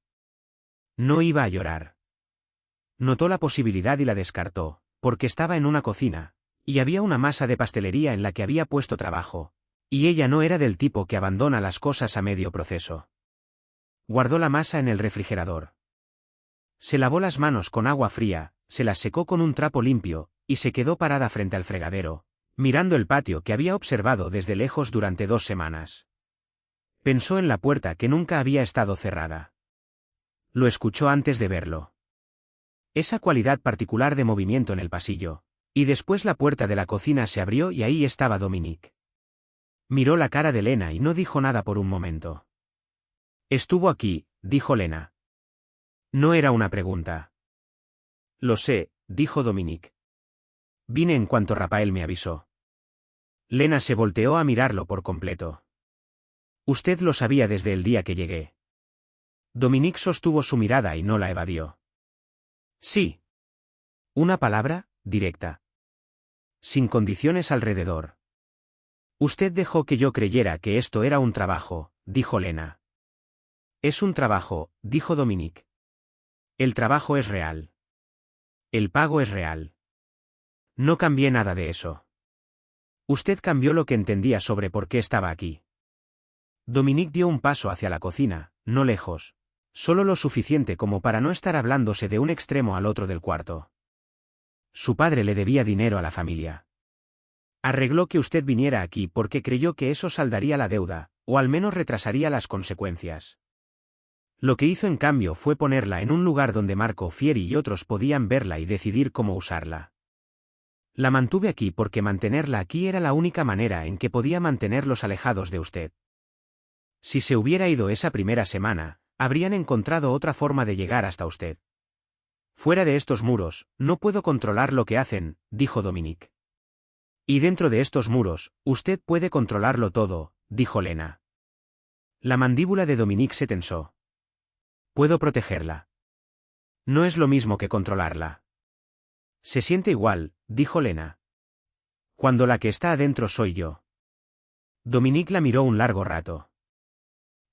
No iba a llorar. Notó la posibilidad y la descartó, porque estaba en una cocina, y había una masa de pastelería en la que había puesto trabajo, y ella no era del tipo que abandona las cosas a medio proceso. Guardó la masa en el refrigerador. Se lavó las manos con agua fría, se las secó con un trapo limpio, y se quedó parada frente al fregadero, mirando el patio que había observado desde lejos durante 2 semanas. Pensó en la puerta que nunca había estado cerrada. Lo escuchó antes de verlo. Esa cualidad particular de movimiento en el pasillo, y después la puerta de la cocina se abrió y ahí estaba Dominique. Miró la cara de Lena y no dijo nada por un momento. Estuvo aquí, dijo Lena. No era una pregunta. Lo sé, dijo Dominique. Vine en cuanto Rafael me avisó. Lena se volteó a mirarlo por completo. Usted lo sabía desde el día que llegué. Dominique sostuvo su mirada y no la evadió. Sí. Una palabra, directa. Sin condiciones alrededor. Usted dejó que yo creyera que esto era un trabajo, dijo Lena. Es un trabajo, dijo Dominique. El trabajo es real. El pago es real. No cambié nada de eso. Usted cambió lo que entendía sobre por qué estaba aquí. Dominique dio un paso hacia la cocina, no lejos, solo lo suficiente como para no estar hablándose de un extremo al otro del cuarto. Su padre le debía dinero a la familia. Arregló que usted viniera aquí porque creyó que eso saldaría la deuda, o al menos retrasaría las consecuencias. Lo que hizo en cambio fue ponerla en un lugar donde Marco Fieri y otros podían verla y decidir cómo usarla. La mantuve aquí porque mantenerla aquí era la única manera en que podía mantenerlos alejados de usted. Si se hubiera ido esa primera semana, habrían encontrado otra forma de llegar hasta usted. Fuera de estos muros, no puedo controlar lo que hacen, dijo Dominique. Y dentro de estos muros, usted puede controlarlo todo, dijo Lena. La mandíbula de Dominique se tensó. Puedo protegerla. No es lo mismo que controlarla. Se siente igual, dijo Lena. Cuando la que está adentro soy yo. Dominique la miró un largo rato.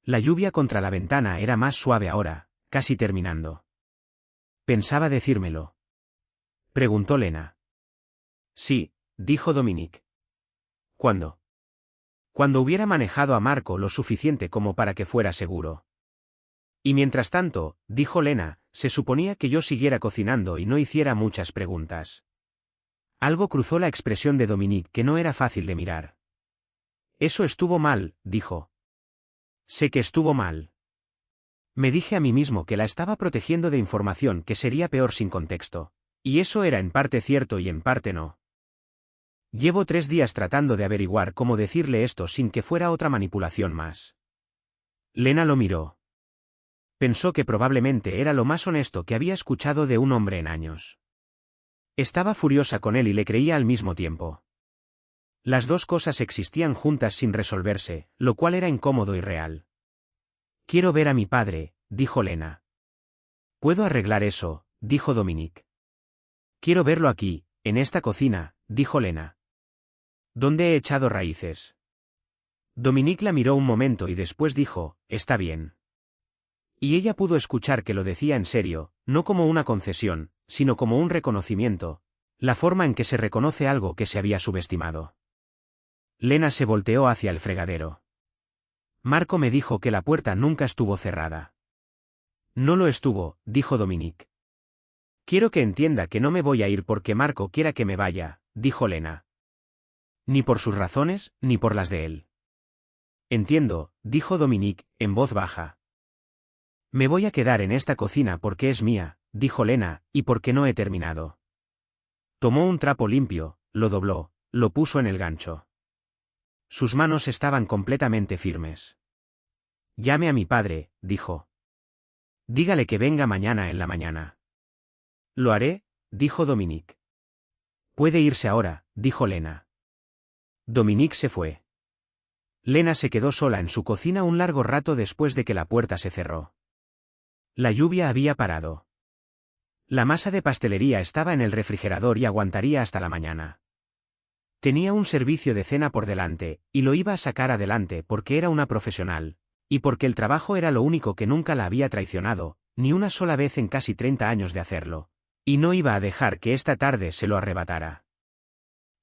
La lluvia contra la ventana era más suave ahora, casi terminando. ¿Pensaba decírmelo? Preguntó Lena. Sí, dijo Dominique. ¿Cuándo? Cuando hubiera manejado a Marco lo suficiente como para que fuera seguro. Y mientras tanto, dijo Lena, se suponía que yo siguiera cocinando y no hiciera muchas preguntas. Algo cruzó la expresión de Dominique que no era fácil de mirar. Eso estuvo mal, dijo. Sé que estuvo mal. Me dije a mí mismo que la estaba protegiendo de información que sería peor sin contexto, y eso era en parte cierto y en parte no. Llevo 3 días tratando de averiguar cómo decirle esto sin que fuera otra manipulación más. Lena lo miró. Pensó que probablemente era lo más honesto que había escuchado de un hombre en años. Estaba furiosa con él y le creía al mismo tiempo. Las dos cosas existían juntas sin resolverse, lo cual era incómodo y real. Quiero ver a mi padre, dijo Lena. Puedo arreglar eso, dijo Dominique. Quiero verlo aquí, en esta cocina, dijo Lena. ¿Dónde he echado raíces? Dominique la miró un momento y después dijo, está bien. Y ella pudo escuchar que lo decía en serio, no como una concesión, sino como un reconocimiento, la forma en que se reconoce algo que se había subestimado. Lena se volteó hacia el fregadero. Marco me dijo que la puerta nunca estuvo cerrada. No lo estuvo, dijo Dominique. Quiero que entienda que no me voy a ir porque Marco quiera que me vaya, dijo Lena. Ni por sus razones, ni por las de él. Entiendo, dijo Dominique, en voz baja. Me voy a quedar en esta cocina porque es mía, dijo Lena, y porque no he terminado. Tomó un trapo limpio, lo dobló, lo puso en el gancho. Sus manos estaban completamente firmes. Llame a mi padre, dijo. Dígale que venga mañana en la mañana. Lo haré, dijo Dominique. Puede irse ahora, dijo Lena. Dominique se fue. Lena se quedó sola en su cocina un largo rato después de que la puerta se cerró. La lluvia había parado. La masa de pastelería estaba en el refrigerador y aguantaría hasta la mañana. Tenía un servicio de cena por delante, y lo iba a sacar adelante porque era una profesional, y porque el trabajo era lo único que nunca la había traicionado, ni una sola vez en casi 30 años de hacerlo, y no iba a dejar que esta tarde se lo arrebatara.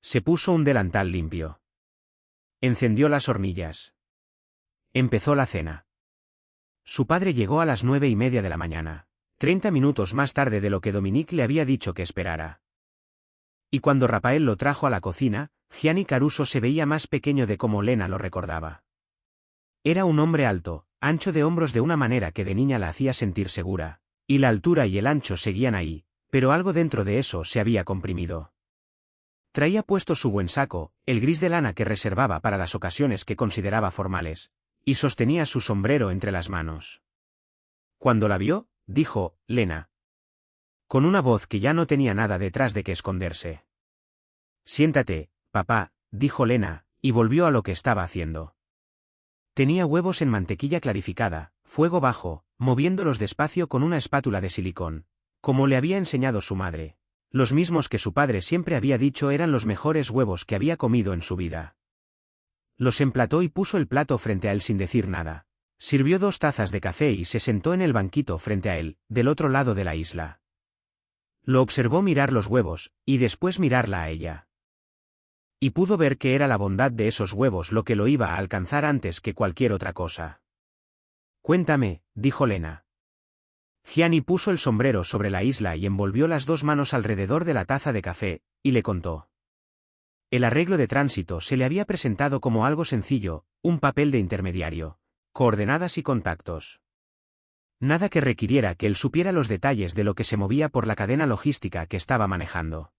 Se puso un delantal limpio. Encendió las hornillas. Empezó la cena. Su padre llegó a las 9:30 de la mañana, 30 minutos más tarde de lo que Dominique le había dicho que esperara. Y cuando Rafael lo trajo a la cocina, Gianni Caruso se veía más pequeño de como Lena lo recordaba. Era un hombre alto, ancho de hombros de una manera que de niña la hacía sentir segura, y la altura y el ancho seguían ahí, pero algo dentro de eso se había comprimido. Traía puesto su buen saco, el gris de lana que reservaba para las ocasiones que consideraba formales, y sostenía su sombrero entre las manos. Cuando la vio, dijo, Lena. Con una voz que ya no tenía nada detrás de que esconderse. Siéntate, papá, dijo Lena, y volvió a lo que estaba haciendo. Tenía huevos en mantequilla clarificada, fuego bajo, moviéndolos despacio con una espátula de silicón, como le había enseñado su madre, los mismos que su padre siempre había dicho eran los mejores huevos que había comido en su vida. Los emplató y puso el plato frente a él sin decir nada. Sirvió 2 tazas de café y se sentó en el banquito frente a él, del otro lado de la isla. Lo observó mirar los huevos, y después mirarla a ella. Y pudo ver que era la bondad de esos huevos lo que lo iba a alcanzar antes que cualquier otra cosa. Cuéntame, dijo Lena. Gianni puso el sombrero sobre la isla y envolvió las 2 manos alrededor de la taza de café, y le contó. El arreglo de tránsito se le había presentado como algo sencillo, un papel de intermediario, coordenadas y contactos. Nada que requiriera que él supiera los detalles de lo que se movía por la cadena logística que estaba manejando.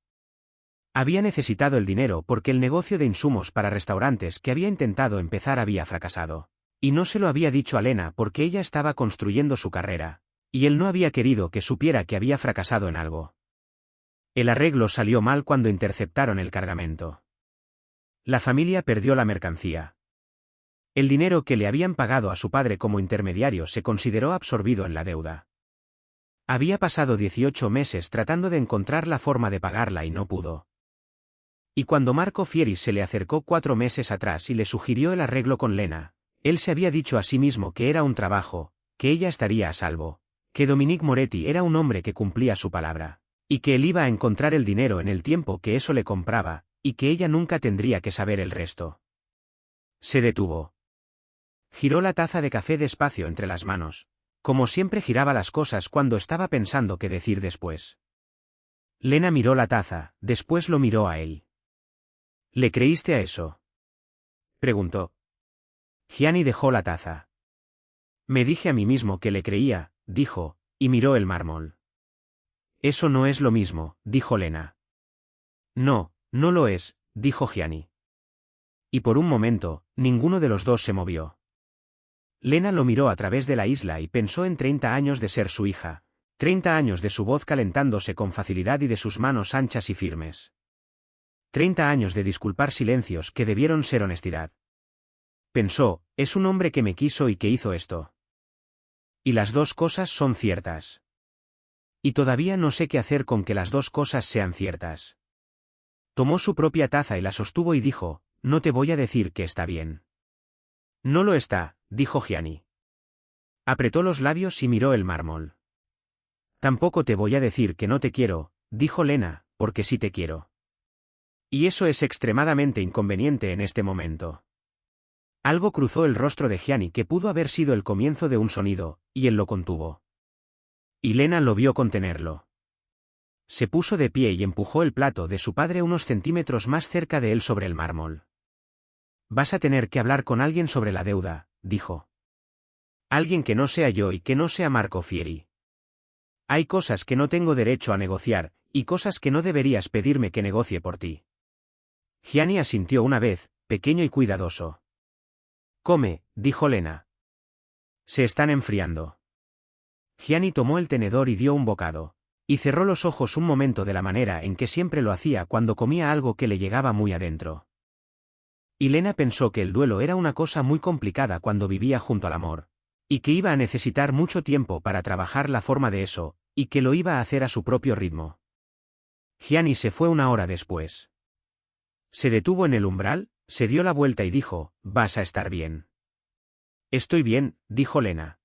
Había necesitado el dinero porque el negocio de insumos para restaurantes que había intentado empezar había fracasado. Y no se lo había dicho a Lena porque ella estaba construyendo su carrera, y él no había querido que supiera que había fracasado en algo. El arreglo salió mal cuando interceptaron el cargamento. La familia perdió la mercancía. El dinero que le habían pagado a su padre como intermediario se consideró absorbido en la deuda. Había pasado 18 meses tratando de encontrar la forma de pagarla y no pudo. Y cuando Marco Fieri se le acercó 4 meses atrás y le sugirió el arreglo con Lena, él se había dicho a sí mismo que era un trabajo, que ella estaría a salvo, que Dominique Moretti era un hombre que cumplía su palabra, y que él iba a encontrar el dinero en el tiempo que eso le compraba, y que ella nunca tendría que saber el resto. Se detuvo. Giró la taza de café despacio entre las manos, como siempre giraba las cosas cuando estaba pensando qué decir después. Lena miró la taza, después lo miró a él. ¿Le creíste a eso?, preguntó. Gianni dejó la taza. Me dije a mí mismo que le creía, dijo, y miró el mármol. Eso no es lo mismo, dijo Lena. No, no lo es, dijo Gianni. Y por un momento, ninguno de los dos se movió. Lena lo miró a través de la isla y pensó en 30 años de ser su hija, 30 años de su voz calentándose con facilidad y de sus manos anchas y firmes. 30 años de disculpar silencios que debieron ser honestidad. Pensó, es un hombre que me quiso y que hizo esto. Y las dos cosas son ciertas. Y todavía no sé qué hacer con que las dos cosas sean ciertas. Tomó su propia taza y la sostuvo y dijo, no te voy a decir que está bien. No lo está, dijo Gianni. Apretó los labios y miró el mármol. Tampoco te voy a decir que no te quiero, dijo Lena, porque sí te quiero. Y eso es extremadamente inconveniente en este momento. Algo cruzó el rostro de Gianni que pudo haber sido el comienzo de un sonido, y él lo contuvo. Y Lena lo vio contenerlo. Se puso de pie y empujó el plato de su padre unos centímetros más cerca de él sobre el mármol. Vas a tener que hablar con alguien sobre la deuda, dijo. Alguien que no sea yo y que no sea Marco Fieri. Hay cosas que no tengo derecho a negociar, y cosas que no deberías pedirme que negocie por ti. Gianni asintió una vez, pequeño y cuidadoso. Come, dijo Lena. Se están enfriando. Gianni tomó el tenedor y dio un bocado, y cerró los ojos un momento de la manera en que siempre lo hacía cuando comía algo que le llegaba muy adentro. Y Lena pensó que el duelo era una cosa muy complicada cuando vivía junto al amor, y que iba a necesitar mucho tiempo para trabajar la forma de eso, y que lo iba a hacer a su propio ritmo. Gianni se fue una hora después. Se detuvo en el umbral, se dio la vuelta y dijo, vas a estar bien. Estoy bien, dijo Lena.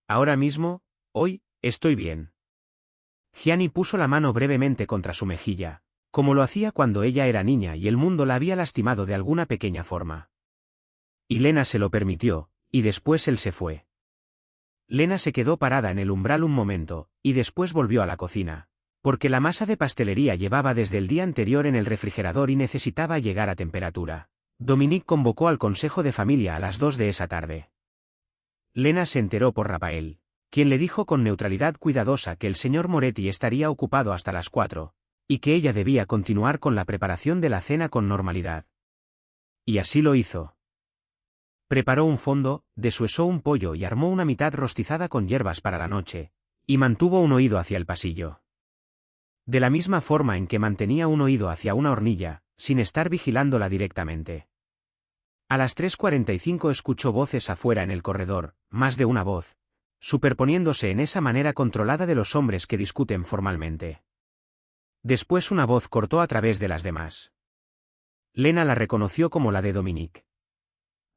Ahora mismo, hoy, estoy bien. Gianni puso la mano brevemente contra su mejilla, como lo hacía cuando ella era niña y el mundo la había lastimado de alguna pequeña forma. Y Lena se lo permitió, y después él se fue. Lena se quedó parada en el umbral un momento, y después volvió a la cocina, porque la masa de pastelería llevaba desde el día anterior en el refrigerador y necesitaba llegar a temperatura. Dominique convocó al consejo de familia a las 2 de esa tarde. Lena se enteró por Rafael, quien le dijo con neutralidad cuidadosa que el señor Moretti estaría ocupado hasta las 4, y que ella debía continuar con la preparación de la cena con normalidad. Y así lo hizo. Preparó un fondo, deshuesó un pollo y armó una mitad rostizada con hierbas para la noche, y mantuvo un oído hacia el pasillo. De la misma forma en que mantenía un oído hacia una hornilla, sin estar vigilándola directamente. A las 3:45 escuchó voces afuera en el corredor, más de una voz, superponiéndose en esa manera controlada de los hombres que discuten formalmente. Después una voz cortó a través de las demás. Lena la reconoció como la de Dominique.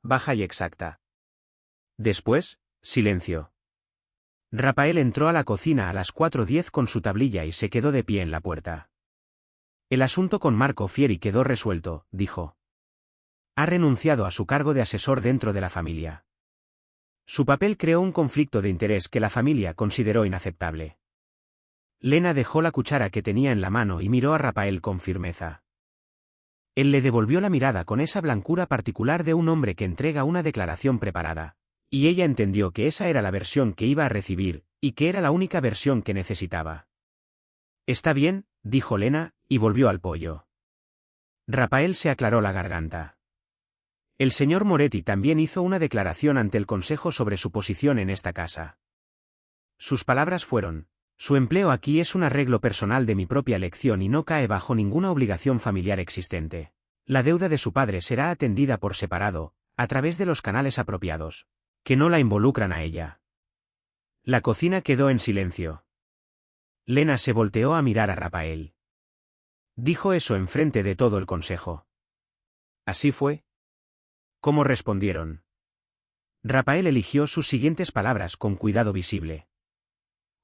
Baja y exacta. Después, silencio. Rafael entró a la cocina a las 4:10 con su tablilla y se quedó de pie en la puerta. El asunto con Marco Fieri quedó resuelto, dijo. Ha renunciado a su cargo de asesor dentro de la familia. Su papel creó un conflicto de interés que la familia consideró inaceptable. Lena dejó la cuchara que tenía en la mano y miró a Rafael con firmeza. Él le devolvió la mirada con esa blancura particular de un hombre que entrega una declaración preparada, y ella entendió que esa era la versión que iba a recibir, y que era la única versión que necesitaba. Está bien, dijo Lena, y volvió al pollo. Rafael se aclaró la garganta. El señor Moretti también hizo una declaración ante el Consejo sobre su posición en esta casa. Sus palabras fueron: su empleo aquí es un arreglo personal de mi propia elección y no cae bajo ninguna obligación familiar existente. La deuda de su padre será atendida por separado, a través de los canales apropiados, que no la involucran a ella. La cocina quedó en silencio. Lena se volteó a mirar a Rafael. Dijo eso enfrente de todo el consejo. ¿Así fue? ¿Cómo respondieron? Rafael eligió sus siguientes palabras con cuidado visible.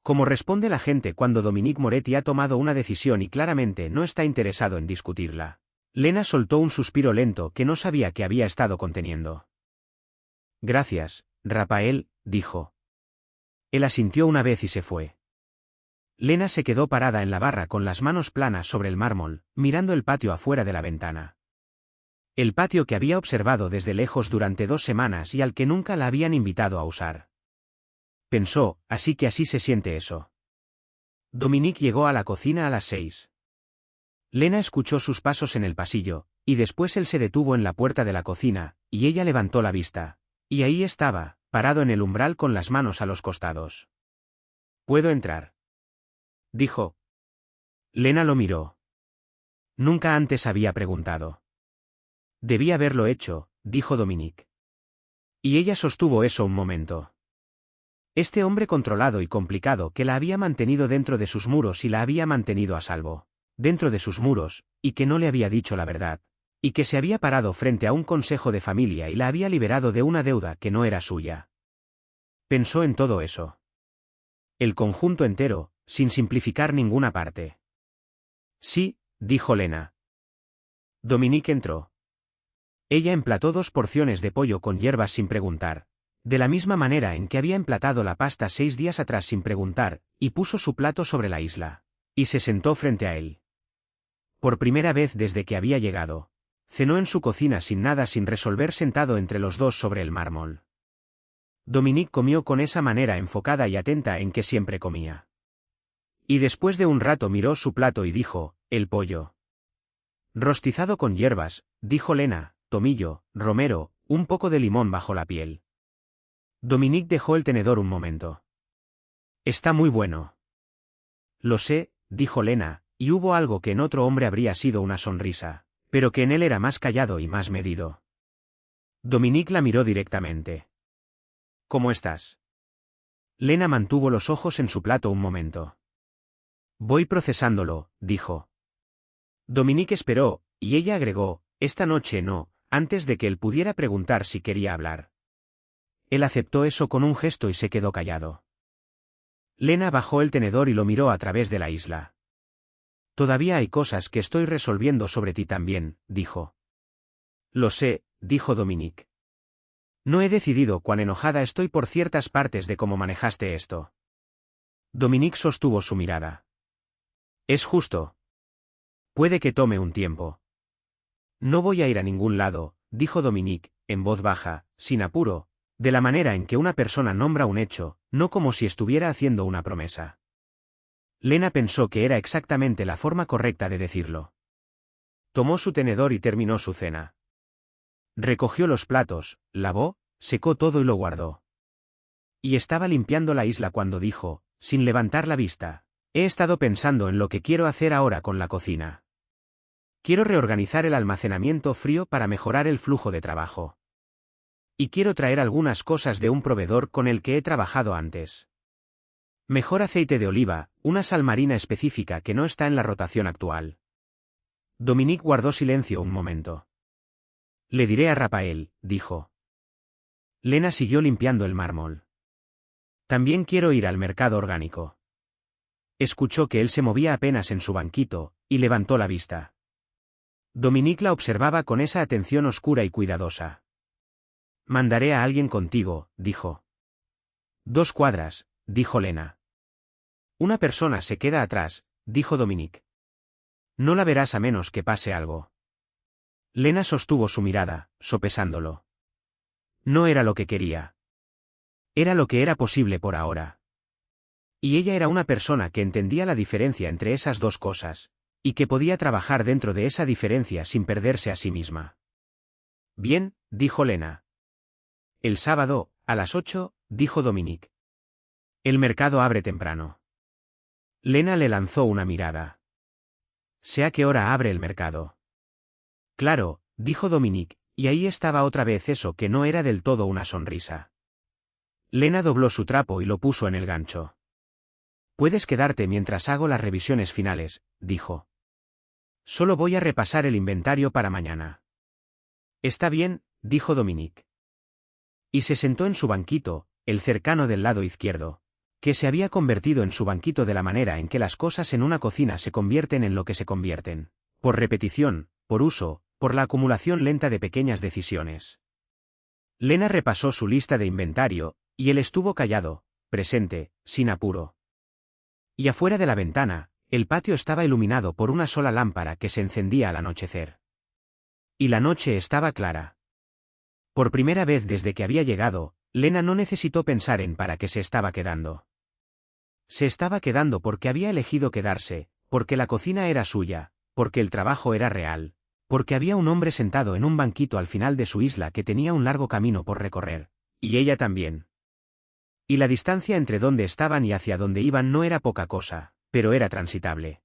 Como responde la gente cuando Dominique Moretti ha tomado una decisión y claramente no está interesado en discutirla. Lena soltó un suspiro lento que no sabía que había estado conteniendo. Gracias, Rafael, dijo. Él asintió una vez y se fue. Lena se quedó parada en la barra con las manos planas sobre el mármol, mirando el patio afuera de la ventana. El patio que había observado desde lejos durante 2 semanas y al que nunca la habían invitado a usar. Pensó, así que así se siente eso. Dominique llegó a la cocina a las 6. Lena escuchó sus pasos en el pasillo, y después él se detuvo en la puerta de la cocina, y ella levantó la vista. Y ahí estaba, parado en el umbral con las manos a los costados. ¿Puedo entrar?, dijo. Lena lo miró. Nunca antes había preguntado. Debía haberlo hecho, dijo Dominique. Y ella sostuvo eso un momento. Este hombre controlado y complicado que la había mantenido dentro de sus muros y la había mantenido a salvo, dentro de sus muros, y que no le había dicho la verdad, y que se había parado frente a un consejo de familia y la había liberado de una deuda que no era suya. Pensó en todo eso. El conjunto entero, sin simplificar ninguna parte. Sí, dijo Lena. Dominique entró. Ella emplató 2 porciones de pollo con hierbas sin preguntar, de la misma manera en que había emplatado la pasta 6 días atrás sin preguntar, y puso su plato sobre la isla. Y se sentó frente a él. Por primera vez desde que había llegado, cenó en su cocina sin nada sin resolver sentado entre los dos sobre el mármol. Dominique comió con esa manera enfocada y atenta en que siempre comía. Y después de un rato miró su plato y dijo, el pollo. Rostizado con hierbas, dijo Lena, tomillo, romero, un poco de limón bajo la piel. Dominique dejó el tenedor un momento. Está muy bueno. Lo sé, dijo Lena, y hubo algo que en otro hombre habría sido una sonrisa, pero que en él era más callado y más medido. Dominique la miró directamente. ¿Cómo estás? Lena mantuvo los ojos en su plato un momento. Voy procesándolo, dijo. Dominique esperó, y ella agregó, esta noche no, antes de que él pudiera preguntar si quería hablar. Él aceptó eso con un gesto y se quedó callado. Lena bajó el tenedor y lo miró a través de la isla. Todavía hay cosas que estoy resolviendo sobre ti también, dijo. Lo sé, dijo Dominique. No he decidido cuán enojada estoy por ciertas partes de cómo manejaste esto. Dominique sostuvo su mirada. Es justo. Puede que tome un tiempo. No voy a ir a ningún lado, dijo Dominique, en voz baja, sin apuro, de la manera en que una persona nombra un hecho, no como si estuviera haciendo una promesa. Lena pensó que era exactamente la forma correcta de decirlo. Tomó su tenedor y terminó su cena. Recogió los platos, lavó, secó todo y lo guardó. Y estaba limpiando la isla cuando dijo, sin levantar la vista, he estado pensando en lo que quiero hacer ahora con la cocina. Quiero reorganizar el almacenamiento frío para mejorar el flujo de trabajo. Y quiero traer algunas cosas de un proveedor con el que he trabajado antes. Mejor aceite de oliva, una sal marina específica que no está en la rotación actual. Dominique guardó silencio un momento. Le diré a Rafael, dijo. Lena siguió limpiando el mármol. También quiero ir al mercado orgánico. Escuchó que él se movía apenas en su banquito, y levantó la vista. Dominique la observaba con esa atención oscura y cuidadosa. Mandaré a alguien contigo, dijo. 2 cuadras, dijo Lena. Una persona se queda atrás, dijo Dominique. No la verás a menos que pase algo. Lena sostuvo su mirada, sopesándolo. No era lo que quería. Era lo que era posible por ahora. Y ella era una persona que entendía la diferencia entre esas 2 cosas, y que podía trabajar dentro de esa diferencia sin perderse a sí misma. Bien, dijo Lena. El sábado, a las 8, dijo Dominique. El mercado abre temprano. Lena le lanzó una mirada. Sé a qué hora abre el mercado. Claro, dijo Dominique, y ahí estaba otra vez eso que no era del todo una sonrisa. Lena dobló su trapo y lo puso en el gancho. Puedes quedarte mientras hago las revisiones finales, dijo. Solo voy a repasar el inventario para mañana. Está bien, dijo Dominique. Y se sentó en su banquito, el cercano del lado izquierdo, que se había convertido en su banquito de la manera en que las cosas en una cocina se convierten en lo que se convierten, por repetición, por uso, por la acumulación lenta de pequeñas decisiones. Lena repasó su lista de inventario, y él estuvo callado, presente, sin apuro. Y afuera de la ventana, el patio estaba iluminado por una sola lámpara que se encendía al anochecer. Y la noche estaba clara. Por primera vez desde que había llegado, Lena no necesitó pensar en para qué se estaba quedando. Se estaba quedando porque había elegido quedarse, porque la cocina era suya, porque el trabajo era real, porque había un hombre sentado en un banquito al final de su isla que tenía un largo camino por recorrer, y ella también. Y la distancia entre dónde estaban y hacia dónde iban no era poca cosa, pero era transitable.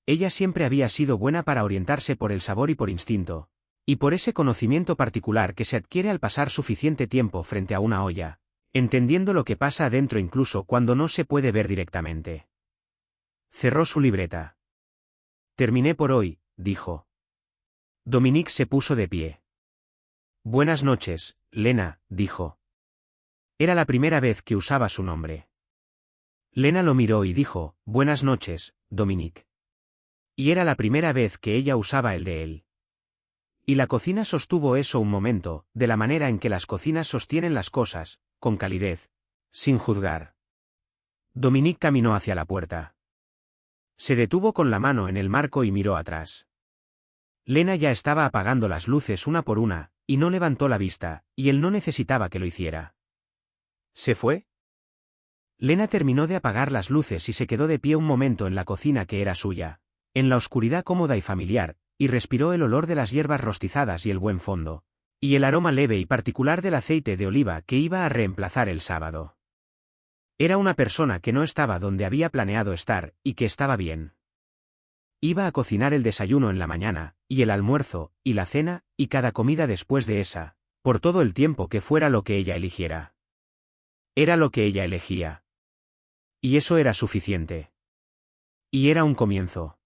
Ella siempre había sido buena para orientarse por el sabor y por instinto, y por ese conocimiento particular que se adquiere al pasar suficiente tiempo frente a una olla, entendiendo lo que pasa adentro incluso cuando no se puede ver directamente. Cerró su libreta. Terminé por hoy, dijo. Dominique se puso de pie. Buenas noches, Lena, dijo. Era la primera vez que usaba su nombre. Lena lo miró y dijo, buenas noches, Dominique. Y era la primera vez que ella usaba el de él. Y la cocina sostuvo eso un momento, de la manera en que las cocinas sostienen las cosas, con calidez, sin juzgar. Dominique caminó hacia la puerta. Se detuvo con la mano en el marco y miró atrás. Lena ya estaba apagando las luces una por una, y no levantó la vista, y él no necesitaba que lo hiciera. ¿Se fue? Lena terminó de apagar las luces y se quedó de pie un momento en la cocina que era suya, en la oscuridad cómoda y familiar, y respiró el olor de las hierbas rostizadas y el buen fondo, y el aroma leve y particular del aceite de oliva que iba a reemplazar el sábado. Era una persona que no estaba donde había planeado estar, y que estaba bien. Iba a cocinar el desayuno en la mañana, y el almuerzo, y la cena, y cada comida después de esa, por todo el tiempo que fuera lo que ella eligiera. Era lo que ella elegía. Y eso era suficiente. Y era un comienzo.